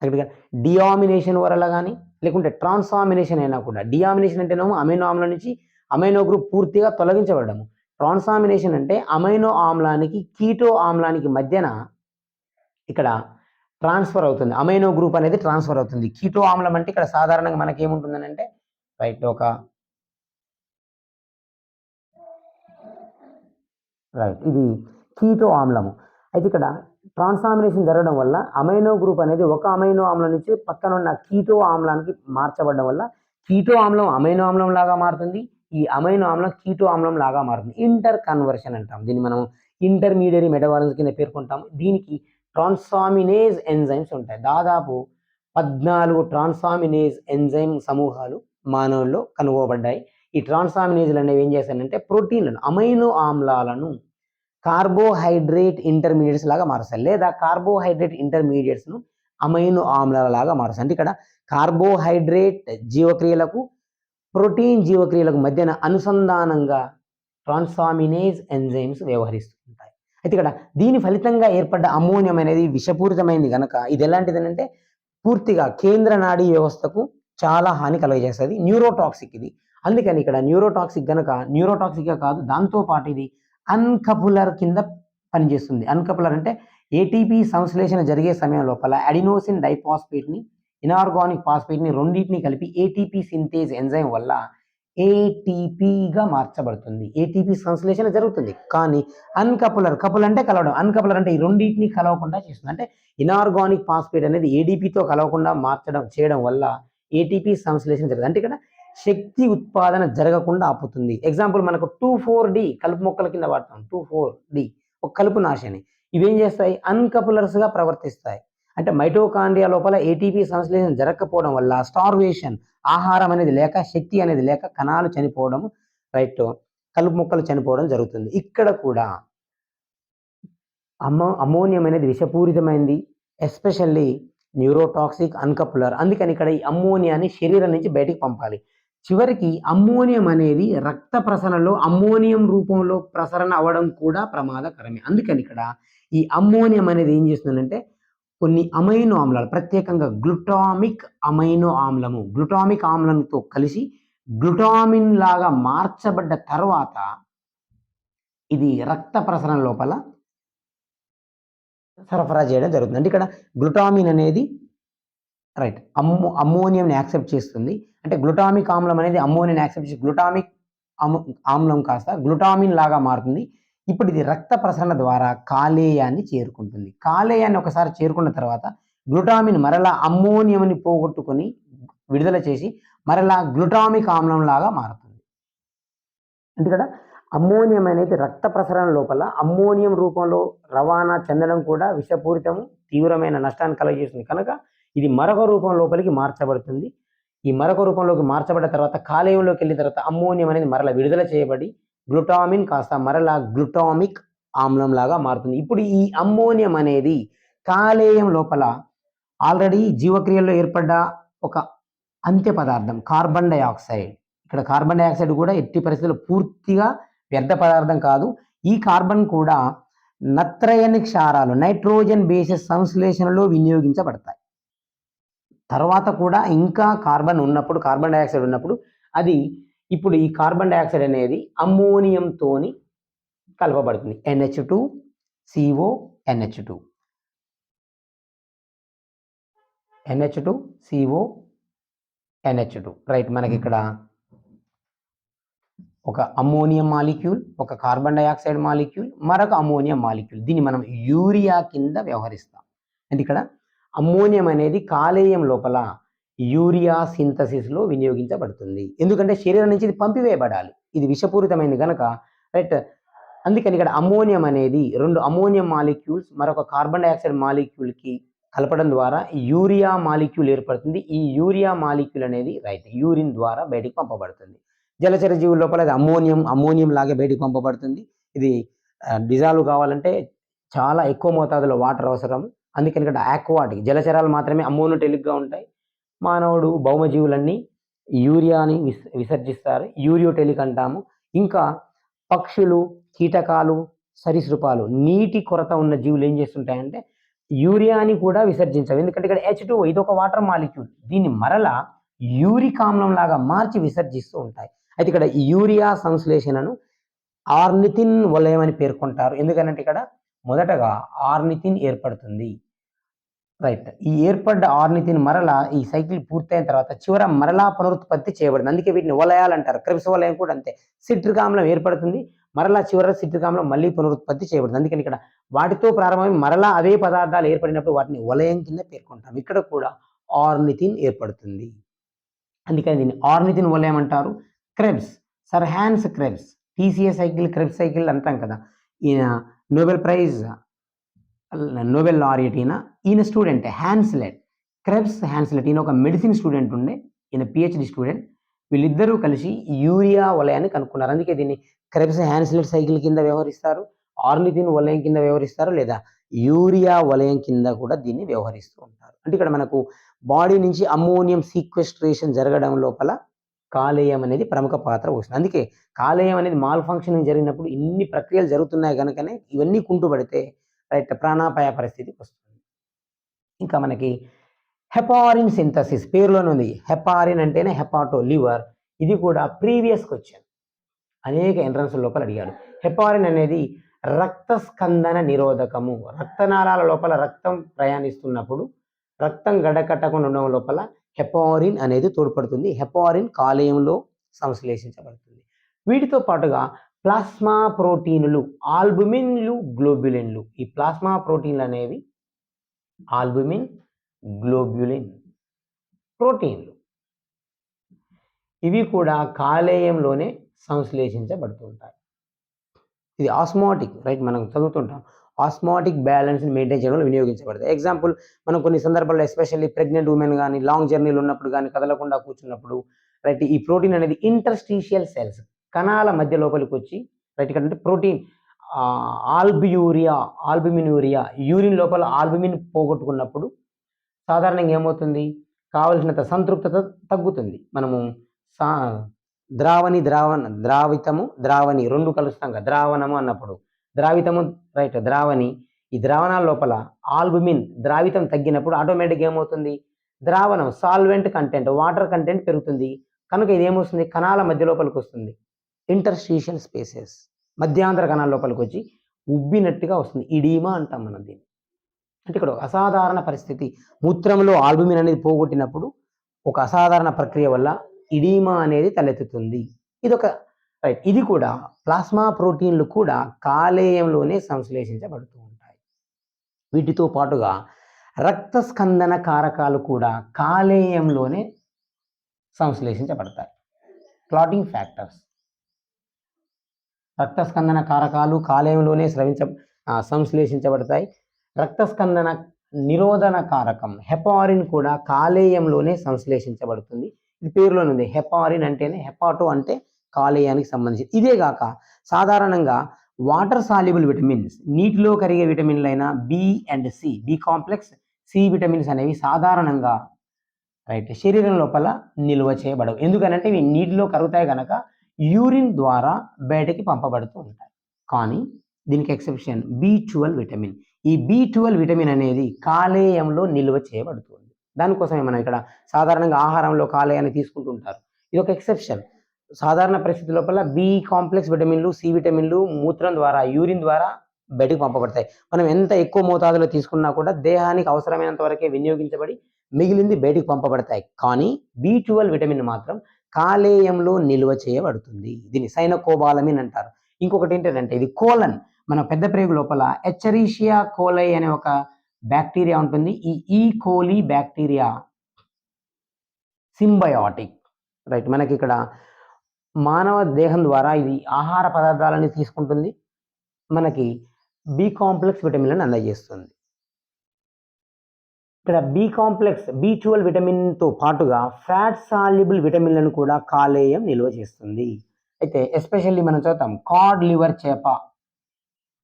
ఇక్కడ డియామినేషన్ వల్ల కానీ లేకుంటే ట్రాన్స్ఫార్మినేషన్ అయినా కూడా, డియామినేషన్ అంటేనేమో అమైనో ఆమ్లం నుంచి అమైనో గ్రూప్ పూర్తిగా తొలగించబడము. ట్రాన్స్ఫార్మినేషన్ అంటే అమైనో ఆమ్లానికి కీటో ఆమ్లానికి మధ్యన ఇక్కడ ట్రాన్స్ఫర్ అవుతుంది, అమైనో గ్రూప్ అనేది ట్రాన్స్ఫర్ అవుతుంది. కీటో ఆమ్లం అంటే ఇక్కడ సాధారణంగా మనకి ఏముంటుందని అంటే రైట్ ఇది కీటో ఆమ్లము. అయితే ఇక్కడ ట్రాన్స్ఫార్మినేషన్ జరగడం వల్ల అమైనో గ్రూప్ అనేది ఒక అమైనో ఆమ్లం నుంచి పక్కన ఉన్న కీటో ఆమ్లానికి మార్చబడడం వల్ల కీటో ఆమ్లం అమైనో ఆమ్లం లాగా మారుతుంది, ఈ అమైనో ఆమ్లం కీటో ఆమ్లం లాగా మారుతుంది. ఇంటర్ కన్వర్షన్ అంటాం దీన్ని, మనం ఇంటర్మీడియరీ మెటబాలిజం కింద పేర్కొంటాం. దీనికి ట్రాన్స్ఫార్మినేజ్ ఎంజైమ్స్ ఉంటాయి. దాదాపు 14 ట్రాన్స్ఫార్మినేజ్ ఎంజైమ్ సమూహాలు మానవుల్లో కనుగొనబడ్డాయి. ఈ ట్రాన్స్ఫార్మినేజ్లు అనేవి ఏం చేస్తాయంటే ప్రోటీన్లను, అమైనో ఆమ్లాలను కార్బోహైడ్రేట్ ఇంటర్మీడియట్స్ లాగా మారుస్తాయి, లేదా కార్బోహైడ్రేట్ ఇంటర్మీడియట్స్ను అమైనో ఆమ్లాల లాగా మారుస్తాయి. అంటే ఇక్కడ కార్బోహైడ్రేట్ జీవక్రియలకు ప్రోటీన్ జీవక్రియలకు మధ్యన అనుసంధానంగా ట్రాన్స్ఫార్మినేజ్ ఎంజైమ్స్ వ్యవహరిస్తుంటాయి. అయితే ఇక్కడ దీని ఫలితంగా ఏర్పడ్డ అమ్మోనియం అనేది విషపూరితమైంది కనుక ఇది ఎలాంటిది అంటే పూర్తిగా కేంద్ర నాడీ వ్యవస్థకు చాలా హాని కలుగజేస్తుంది, న్యూరోటాక్సిక్ ఇది. అందుకని ఇక్కడ న్యూరోటాక్సిక్ కనుక న్యూరోటాక్సిక్గా కాదు, దాంతోపాటు ఇది అన్కపులర్ కింద పనిచేస్తుంది. అన్కపులర్ అంటే ఏటీపీ సంశ్లేషణ జరిగే సమయం లోపల అడినోసిన్ డైఫాస్ఫేట్ని, ఇనార్గానిక్ ఫాస్ఫేట్ని రెండింటిని కలిపి ఏటీపీ సింథేజ్ ఎంజైమ్ వల్ల ఏటీపీగా మార్చబడుతుంది. ఏటీపీ సంశ్లేషణ జరుగుతుంది, కానీ అన్కపులర్, కపుల్ అంటే కలవడం, అన్కపులర్ అంటే ఈ రెండింటిని కలవకుండా చేస్తుంది. అంటే ఇనార్గానిక్ ఫాస్ఫేట్ అనేది ఏడీపీతో కలవకుండా చేయడం వల్ల ఏటీపీ సంశ్లేషణ జరుగుతుంది. అంటే ఇక్కడ శక్తి ఉత్పాదన జరగకుండా ఆపుతుంది. ఎగ్జాంపుల్ మనకు 2,4-D కలుపు మొక్కల కింద వాడతాం. 2,4-D ఒక కలుపు నాశని. ఇవేం చేస్తాయి, అన్కపులర్స్గా ప్రవర్తిస్తాయి. అంటే మైటోకాండ్రియా లోపల ఏటీపీ సంశ్లేషణ జరగకపోవడం వల్ల స్టార్వేషన్, ఆహారం అనేది లేక, శక్తి అనేది లేక కణాలు చనిపోవడం, రైట్, కలుపు మొక్కలు చనిపోవడం జరుగుతుంది. ఇక్కడ కూడా అమోనియం అనేది విషపూరితమైంది, ఎస్పెషల్లీ న్యూరోటాక్సిక్, అన్కపులర్. అందుకని ఇక్కడ ఈ అమ్మోనియాని శరీరం నుంచి బయటికి పంపాలి. చివరికి అమ్మోనియం అనేది రక్త ప్రసరణలో అమ్మోనియం రూపంలో ప్రసరణ అవ్వడం కూడా ప్రమాదకరమే. అందుకని ఇక్కడ ఈ అమ్మోనియం అనేది ఏం చేస్తుందంటే కొన్ని అమైనో ఆమ్లాలు, ప్రత్యేకంగా గ్లూటామిక్ అమైనో ఆమ్లము, గ్లూటామిక్ ఆమ్లంతో కలిసి గ్లూటామిన్ లాగా మార్చబడ్డ తర్వాత ఇది రక్త ప్రసరణ లోపల సరఫరా చేయడం జరుగుతుంది. అంటే ఇక్కడ గ్లూటామిన్ అనేది రైట్ అమ్మోనియంని యాక్సెప్ట్ చేస్తుంది. అంటే గ్లూటామిక్ ఆమ్లం అనేది అమ్మోనియం యాక్సెప్ట్ చేసి గ్లూటామిక్ ఆమ్లం కాస్త గ్లూటామిన్ లాగా మారుతుంది. ఇప్పుడు ఇది రక్త ప్రసరణ ద్వారా కాలేయాన్ని చేరుకుంటుంది. కాలేయాన్ని ఒకసారి చేరుకున్న తర్వాత గ్లూటామిన్ మరలా అమ్మోనియంని పోగొట్టుకొని విడుదల చేసి మరలా గ్లూటామిక్ ఆమ్లం లాగా మారుతుంది. అంటే ఇక్కడ అమ్మోనియం అనేది రక్త ప్రసరణ లోపల అమ్మోనియం రూపంలో రవాణా చెందడం కూడా విషపూరితము, తీవ్రమైన నష్టాన్ని కలుగజేస్తుంది. కనుక ఇది మరొక రూపం లోపలికి మార్చబడుతుంది. ఈ మరొక రూపంలోకి మార్చబడ్డ తర్వాత కాలేయంలోకి వెళ్ళిన తర్వాత అమ్మోనియం అనేది మరలా విడుదల చేయబడి గ్లూటామిన్ కాస్త మరలా గ్లూటామిక్ ఆమ్లం లాగా మారుతుంది. ఇప్పుడు ఈ అమ్మోనియం అనేది కాలేయం లోపల ఆల్రెడీ జీవక్రియల్లో ఏర్పడ్డ ఒక అంత్య పదార్థం కార్బన్ డైఆక్సైడ్. ఇక్కడ కార్బన్ డైఆక్సైడ్ కూడా ఎట్టి పరిస్థితుల్లో పూర్తిగా వ్యర్థ పదార్థం కాదు. ఈ కార్బన్ కూడా నత్రయనిక్ క్షారాలు, నైట్రోజన్ బేసెస్ సంశ్లేషణలో వినియోగించబడతాయి. తర్వాత కూడా ఇంకా కార్బన్ ఉన్నప్పుడు, కార్బన్ డైఆక్సైడ్ ఉన్నప్పుడు అది ఇప్పుడు ఈ కార్బన్ డైఆక్సైడ్ అనేది అమ్మోనియంతోని కలపబడుతుంది. NH2 CO NH2 NH2 CO NH2 right. మనకి ఇక్కడ ఒక అమ్మోనియం మాలిక్యూల్, ఒక కార్బన్ డైఆక్సైడ్ మాలిక్యూల్, మరొక అమ్మోనియం మాలిక్యూల్. దీన్ని మనం యూరియా కింద వ్యవహరిస్తాం. అంటే ఇక్కడ అమ్మోనియం అనేది కాలేయం లోపల యూరియా సింథసిస్లో వినియోగించబడుతుంది. ఎందుకంటే శరీరం నుంచి ఇది పంపివేయబడాలి, ఇది విషపూరితమైంది కనుక రైట్. అందుకని ఇక్కడ అమ్మోనియం అనేది 2 అమ్మోనియం మాలిక్యూల్స్ మరొక కార్బన్ డయాక్సైడ్ మాలిక్యూల్కి కలపడం ద్వారా యూరియా మాలిక్యూల్ ఏర్పడుతుంది. ఈ యూరియా మాలిక్యూల్ అనేది యూరిన్ ద్వారా బయటికి పంపబడుతుంది. జలచర జీవుల లోపల అది అమ్మోనియం లాగే బయటికి పంపబడుతుంది. ఇది డిజాల్వ్ కావాలంటే చాలా ఎక్కువ మోతాదులో వాటర్ అవసరం. అందుకని ఇక్కడ ఆక్వాటిక్ జలచరాలు మాత్రమే అమ్మోనోటెలిక్గా ఉంటాయి. మానవుడు భౌమజీవులన్నీ యూరియాని విసర్జిస్తారు, యూరియోటెలిక్ అంటాము. ఇంకా పక్షులు, కీటకాలు, సరీసృపాలు, నీటి కొరత ఉన్న జీవులు ఏం చేస్తుంటాయంటే యూరియాని కూడా విసర్జించవు. ఎందుకంటే ఇక్కడ H2O ఇది ఒక వాటర్ మాలిక్యూల్, దీన్ని మరలా యూరిక్ ఆమ్లం లాగా మార్చి విసర్జిస్తూ ఉంటాయి. అయితే ఇక్కడ యూరియా సంశ్లేషణను ఆర్నిథిన్ వలయం అని పేర్కొంటారు. ఎందుకంటే ఇక్కడ మొదటగా ఆర్నిథిన్ ఏర్పడుతుంది. ఈ ఏర్పడ్డ ఆర్నిథిన్ మరలా ఈ సైకిల్ పూర్తయిన తర్వాత చివర మరలా పునరుత్పత్తి చేయబడింది. అందుకే వీటిని వలయాలు అంటారు. క్రిబ్స్ వలయం కూడా అంతే, సిట్రిక్ ఆమ్లం ఏర్పడుతుంది, మరలా చివర సిట్రిక్ ఆమ్లం మళ్ళీ పునరుత్పత్తి చేయబడుతుంది. అందుకని ఇక్కడ వాటితో ప్రారంభమై మరలా అవే పదార్థాలు ఏర్పడినప్పుడు వాటిని వలయం కింద పేర్కొంటాం. ఇక్కడ కూడా ఆర్నిథిన్ ఏర్పడుతుంది, అందుకని దీన్ని ఆర్నిథిన్ వలయం అంటారు. Krebs, sir Hans Krebs, TCA cycle, Krebs cycle అంటాం కదా. ఈయన నోబెల్ లారియట్, ఈయన స్టూడెంట్ హ్యాన్స్లెట్, క్రెబ్స్ హ్యాన్స్లెట్. ఈయన ఒక మెడిసిన్ స్టూడెంట్ ఉండే, ఈయన పిహెచ్డి స్టూడెంట్. వీళ్ళిద్దరూ కలిసి యూరియా వలయాన్ని కనుక్కున్నారు. అందుకే దీన్ని క్రెబ్స్ హ్యాన్స్లెట్ సైకిల్ కింద వ్యవహరిస్తారు, ఆర్నిథిన్ వలయం కింద వ్యవహరిస్తారు, లేదా యూరియా వలయం కింద కూడా దీన్ని వ్యవహరిస్తూ ఉంటారు. అంటే ఇక్కడ మనకు బాడీ నుంచి అమ్మోనియం సీక్వెస్ట్రేషన్ జరగడం లోపల కాలేయం అనేది ప్రముఖ పాత్ర వస్తుంది. అందుకే కాలేయం అనేది మాల్ ఫంక్షనింగ్ జరిగినప్పుడు ఇన్ని ప్రక్రియలు జరుగుతున్నాయి కనుకనే ఇవన్నీ కుంటుపడితే ప్రాణాపాయ పరిస్థితికి వస్తుంది. ఇంకా మనకి హెపారిన్ సింథసిస్ పేరులోనే ఉంది. హెపారిన్ అంటేనే హెపాటో లివర్. ఇది కూడా ప్రీవియస్ క్వశ్చన్, అనేక ఎంట్రన్స్ లోపల అడిగాడు. హెపారిన్ అనేది రక్త స్కందన నిరోధకము. రక్తనాళాల లోపల రక్తం ప్రయాణిస్తున్నప్పుడు రక్తం గడకట్టకుండా ఉండడం లోపల హెపారిన్ అనేది తోడ్పడుతుంది. హెపారిన్ కాలేయంలో సంశ్లేషించబడుతుంది. వీటితో పాటుగా ప్లాస్మా ప్రోటీన్లు, ఆల్బుమిన్లు, గ్లోబ్యులిన్లు. ఈ ప్లాస్మా ప్రోటీన్లు అనేవి ఆల్బుమిన్, గ్లోబ్యులిన్ ప్రోటీన్లు, ఇవి కూడా కాలేయంలోనే సంశ్లేషించబడుతుంటాయి. ఇది ఆస్మాటిక్, మనం చదువుతుంటాం, ఆస్మాటిక్ బ్యాలెన్స్ని మెయింటైన్ చేయడంలో వినియోగించబడతాయి. ఎగ్జాంపుల్, మనం కొన్ని సందర్భాల్లో ఎస్పెషల్లీ ప్రెగ్నెంట్ ఉమెన్ కానీ, లాంగ్ జర్నీలు ఉన్నప్పుడు కానీ, కదలకుండా కూర్చున్నప్పుడు ఈ ప్రోటీన్ అనేది ఇంటర్స్టీషియల్ సెల్స్ కణాల మధ్య లోపలికి వచ్చి ఇక్కడ అంటే ప్రోటీన్ ఆల్బుమిన్యూరియా, యూరిన్ లోపల ఆల్బుమిన్ పోగొట్టుకున్నప్పుడు సాధారణంగా ఏమవుతుంది, కావలసినంత సంతృప్తత తగ్గుతుంది. మనము ద్రావణి రెండు కలుస్తాం కదా, ద్రావణము అన్నప్పుడు ద్రావితము ద్రావణి, ఈ ద్రావణాల లోపల ఆల్బుమిన్ ద్రావితం తగ్గినప్పుడు ఆటోమేటిక్గా ఏమవుతుంది, ద్రావణం సాల్వెంట్ కంటెంట్, వాటర్ కంటెంట్ పెరుగుతుంది. కనుక ఇది ఏమొస్తుంది, కణాల మధ్య లోపలికి వస్తుంది, ఇంటర్స్టీషియల్ స్పేసెస్, మధ్యాంతర కణాల లోపలికి వచ్చి ఉబ్బినట్టుగా వస్తుంది, ఇడీమా అంటాం మనం దీన్ని. అంటే ఇక్కడ అసాధారణ పరిస్థితి, మూత్రంలో ఆల్బుమిన్ అనేది పోగొట్టినప్పుడు ఒక అసాధారణ ప్రక్రియ వల్ల ఇడీమా అనేది తలెత్తుతుంది. ఇది కూడా ప్లాస్మా ప్రోటీన్లు కూడా కాలేయంలోనే సంశ్లేషించబడుతూ ఉంటాయి. వీటితో పాటుగా రక్త స్కందన కారకాలు కూడా కాలేయంలోనే సంశ్లేషించబడతాయి. క్లాటింగ్ ఫ్యాక్టర్స్, రక్త స్కందన కారకాలు కాలేయంలోనే సంశ్లేషించబడతాయి. రక్త స్కందన నిరోధన కారకం హెపారిన్ కూడా కాలేయంలోనే సంశ్లేషించబడుతుంది. ఇది పేరులోనే ఉంది, హెపారిన్ అంటేనే, హెపాటో అంటే కాలేయానికి సంబంధించి. ఇదే కాక సాధారణంగా వాటర్ సాల్యుబుల్ విటమిన్స్, నీటిలో కరిగే విటమిన్లైన B and C, B complex, C vitamins అనేవి సాధారణంగా శరీరం లోపల నిల్వ చేయబడవు. ఎందుకనంటే ఇవి నీటిలో కరుగుతాయి కనుక యూరిన్ ద్వారా బయటకి పంపబడుతూ ఉంటాయి. కానీ దీనికి ఎక్సెప్షన్ B12 విటమిన్. ఈ B12 విటమిన్ అనేది కాలేయంలో నిల్వ చేయబడుతుంది. దానికోసమే మనం ఇక్కడ సాధారణంగా ఆహారంలో కాలేయాన్ని తీసుకుంటూ ఉంటారు. ఇది ఒక ఎక్సెప్షన్. సాధారణ పరిస్థితి లోపల బి కాంప్లెక్స్ విటమిన్లు, సి విటమిన్లు మూత్రం ద్వారా, యూరిన్ ద్వారా బయటకు పంపబడతాయి. మనం ఎంత ఎక్కువ మోతాదులో తీసుకున్నా కూడా దేహానికి అవసరమైనంత వరకే వినియోగించబడి మిగిలింది బయటికి పంపబడతాయి. కానీ B12 విటమిన్ మాత్రం కాలేయంలో నిల్వ చేయబడుతుంది. దీన్ని సైనకోబాలమిన్ అంటారు. ఇంకొకటి ఏంటంటే ఇది కోలన్, మన పెద్ద ప్రేగు లోపల ఎచరీషియా కోలై అనే ఒక బ్యాక్టీరియా ఉంటుంది. ఈ ఈ కోలి బ్యాక్టీరియా సింబయాటిక్. మనకి ఇక్కడ మానవ దేహం ద్వారా ఇది ఆహార పదార్థాలని తీసుకుంటుంది. మనకి బి కాంప్లెక్స్ విటమిన్లను అందజేస్తుంది. ఇక్కడ బి కాంప్లెక్స్ B12 విటమిన్తో పాటుగా ఫ్యాట్ సాల్యుబుల్ విటమిన్లను కూడా కాలేయం నిల్వ చేస్తుంది. అయితే ఎస్పెషల్లీ మనం చదువుతాం కాడ్ లివర్ చేప,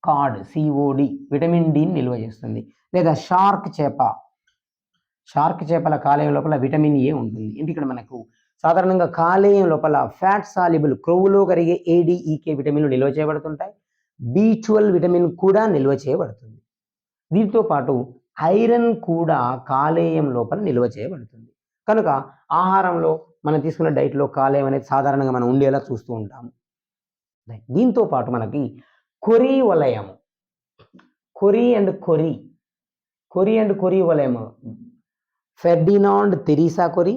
కాడ్ COD విటమిన్ డిని నిల్వ చేస్తుంది. లేదా షార్క్ చేపల కాలేయం లోపల విటమిన్ ఏ ఉంటుంది. అంటే ఇక్కడ మనకు సాధారణంగా కాలేయం లోపల ఫ్యాట్ సాల్యుబుల్ క్రొవ్వులో కరిగే ADEK విటమిన్లు నిల్వ చేయబడుతుంటాయి. B12 విటమిన్ కూడా నిల్వ చేయబడుతుంది. దీంతో పాటు ఐరన్ కూడా కాలేయం లోపల నిల్వ చేయబడుతుంది. కనుక ఆహారంలో మనం తీసుకున్న డైట్లో కాలేయం అనేది సాధారణంగా మనం ఉండేలా చూస్తూ ఉంటాము. దీంతో పాటు మనకి కొరి వలయము, కొరి అండ్ కొరి వలయము, Ferdinand Theresa Cori,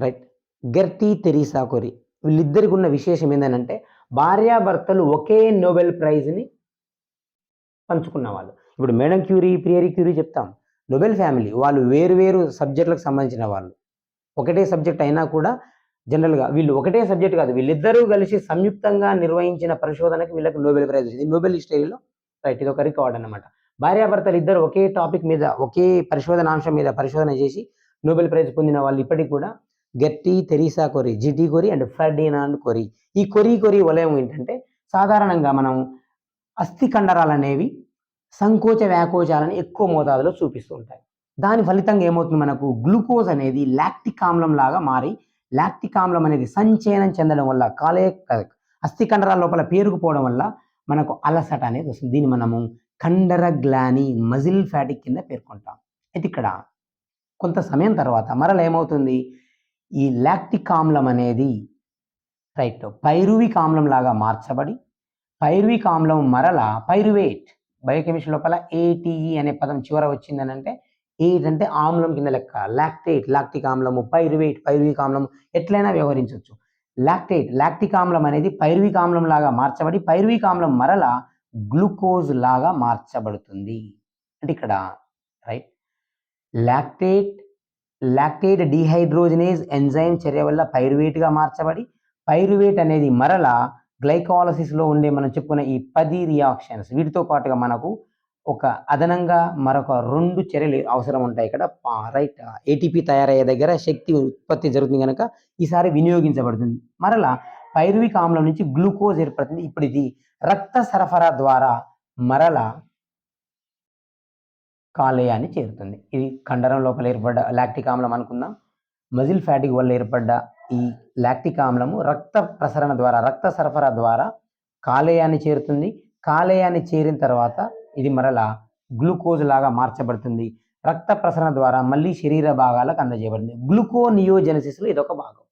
right, Gerty Theresa Cori, వీళ్ళిద్దరికి ఉన్న విశేషం ఏంటంటే భార్యాభర్తలు ఒకే నోబెల్ ప్రైజ్ని పంచుకున్న వాళ్ళు. ఇప్పుడు మేడం క్యూరీ, పియరీ క్యూరీ చెప్తాం, నోబెల్ ఫ్యామిలీ, వాళ్ళు వేరు సబ్జెక్టులకు సంబంధించిన వాళ్ళు. ఒకటే సబ్జెక్ట్ అయినా కూడా జనరల్గా వీళ్ళు ఒకటే సబ్జెక్ట్ కాదు, వీళ్ళిద్దరూ కలిసి సంయుక్తంగా నిర్వహించిన పరిశోధనకి వీళ్ళకి నోబెల్ ప్రైజ్ వచ్చింది. నోబెల్ హిస్టరీలో రైట్, ఇది ఒక రికార్డ్ అన్నమాట. భార్యాభర్తలు ఇద్దరు ఒకే టాపిక్ మీద, ఒకే పరిశోధనాంశం మీద పరిశోధన చేసి నోబెల్ ప్రైజ్ పొందిన వాళ్ళు ఇప్పటికి కూడా గెర్టీ తెరీసా కొరి, జిటి కొరి అండ్ ఫెర్డినాండ్ కొరి. ఈ కొరి వలయం ఏంటంటే సాధారణంగా మనం అస్థి కండరాలు అనేవి సంకోచ వ్యాకోచాలను ఎక్కువ మోతాదులో చూపిస్తూ ఉంటాయి. దాని ఫలితంగా ఏమవుతుంది, మనకు గ్లూకోజ్ అనేది లాక్టిక్ ఆమ్లం లాగా మారి, లాక్టిక్ ఆమ్లం అనేది సంచయనం చెందడం వల్ల అస్థి కండరాల లోపల పేరుకుపోవడం వల్ల మనకు అలసట అనేది వస్తుంది. దీన్ని మనము కండర గ్లాని, మజిల్ ఫ్యాటిక్ కింద పేర్కొంటాం. అయితే ఇక్కడ కొంత సమయం తర్వాత మరల ఏమవుతుంది, ఈ లాక్టిక్ ఆమ్లం అనేది రైట్ పైరువిక్ ఆమ్లం లాగా మార్చబడి, పైరువిక్ ఆమ్లం మరల పైరువేట్, బయోకెమిస్ట్రీ లోపల ATE అనే పదం చివర వచ్చిందని అంటే ఏట్ అంటే ఆమ్లం కింద లెక్క, లాక్టిక్ ఆమ్లము, పైరువిక్ ఆమ్లం ఎట్లయినా వ్యవహరించవచ్చు. లాక్టిక్ ఆమ్లం అనేది పైరువిక్ ఆమ్లం లాగా మార్చబడి, పైరువిక్ ఆమ్లం మరల గ్లూకోజ్ లాగా మార్చబడుతుంది. అంటే ఇక్కడ రైట్ లాక్టేట్ డిహైడ్రోజనేజ్ ఎంజైమ్ చర్య వల్ల పైరువేట్గా మార్చబడి, పైరువేట్ అనేది మరల గ్లైకాలసిస్లో ఉండే మనం చెప్పుకున్న ఈ 10 రియాక్షన్స్, వీటితో పాటుగా మనకు ఒక అదనంగా మరొక 2 చర్యలు అవసరం ఉంటాయి. ఇక్కడ రైట్ ATP తయారయ్యే దగ్గర శక్తి ఉత్పత్తి జరుగుతుంది కనుక ఈసారి వినియోగించబడుతుంది. మరలా పైరువిక్ ఆమ్లం నుంచి గ్లూకోజ్ ఏర్పడుతుంది. ఇప్పుడు ఇది రక్త సరఫరా ద్వారా మరలా కాలేయాన్ని చేరుతుంది. ఇది కండరం లోపల ఏర్పడ్డ లాక్టిక్ ఆమ్లం అనుకుందాం. మజిల్ ఫ్యాటిక్ వల్ల ఏర్పడ్డ ఈ లాక్టిక్ ఆమ్లము రక్త సరఫరా ద్వారా కాలేయాన్ని చేరుతుంది. కాలేయాన్ని చేరిన తర్వాత ఇది మరలా గ్లూకోజ్ లాగా మార్చబడుతుంది. రక్త ప్రసరణ ద్వారా మళ్ళీ శరీర భాగాలకు అందజేయబడుతుంది. గ్లూకోనియోజెనసిస్లో ఇదొక భాగం.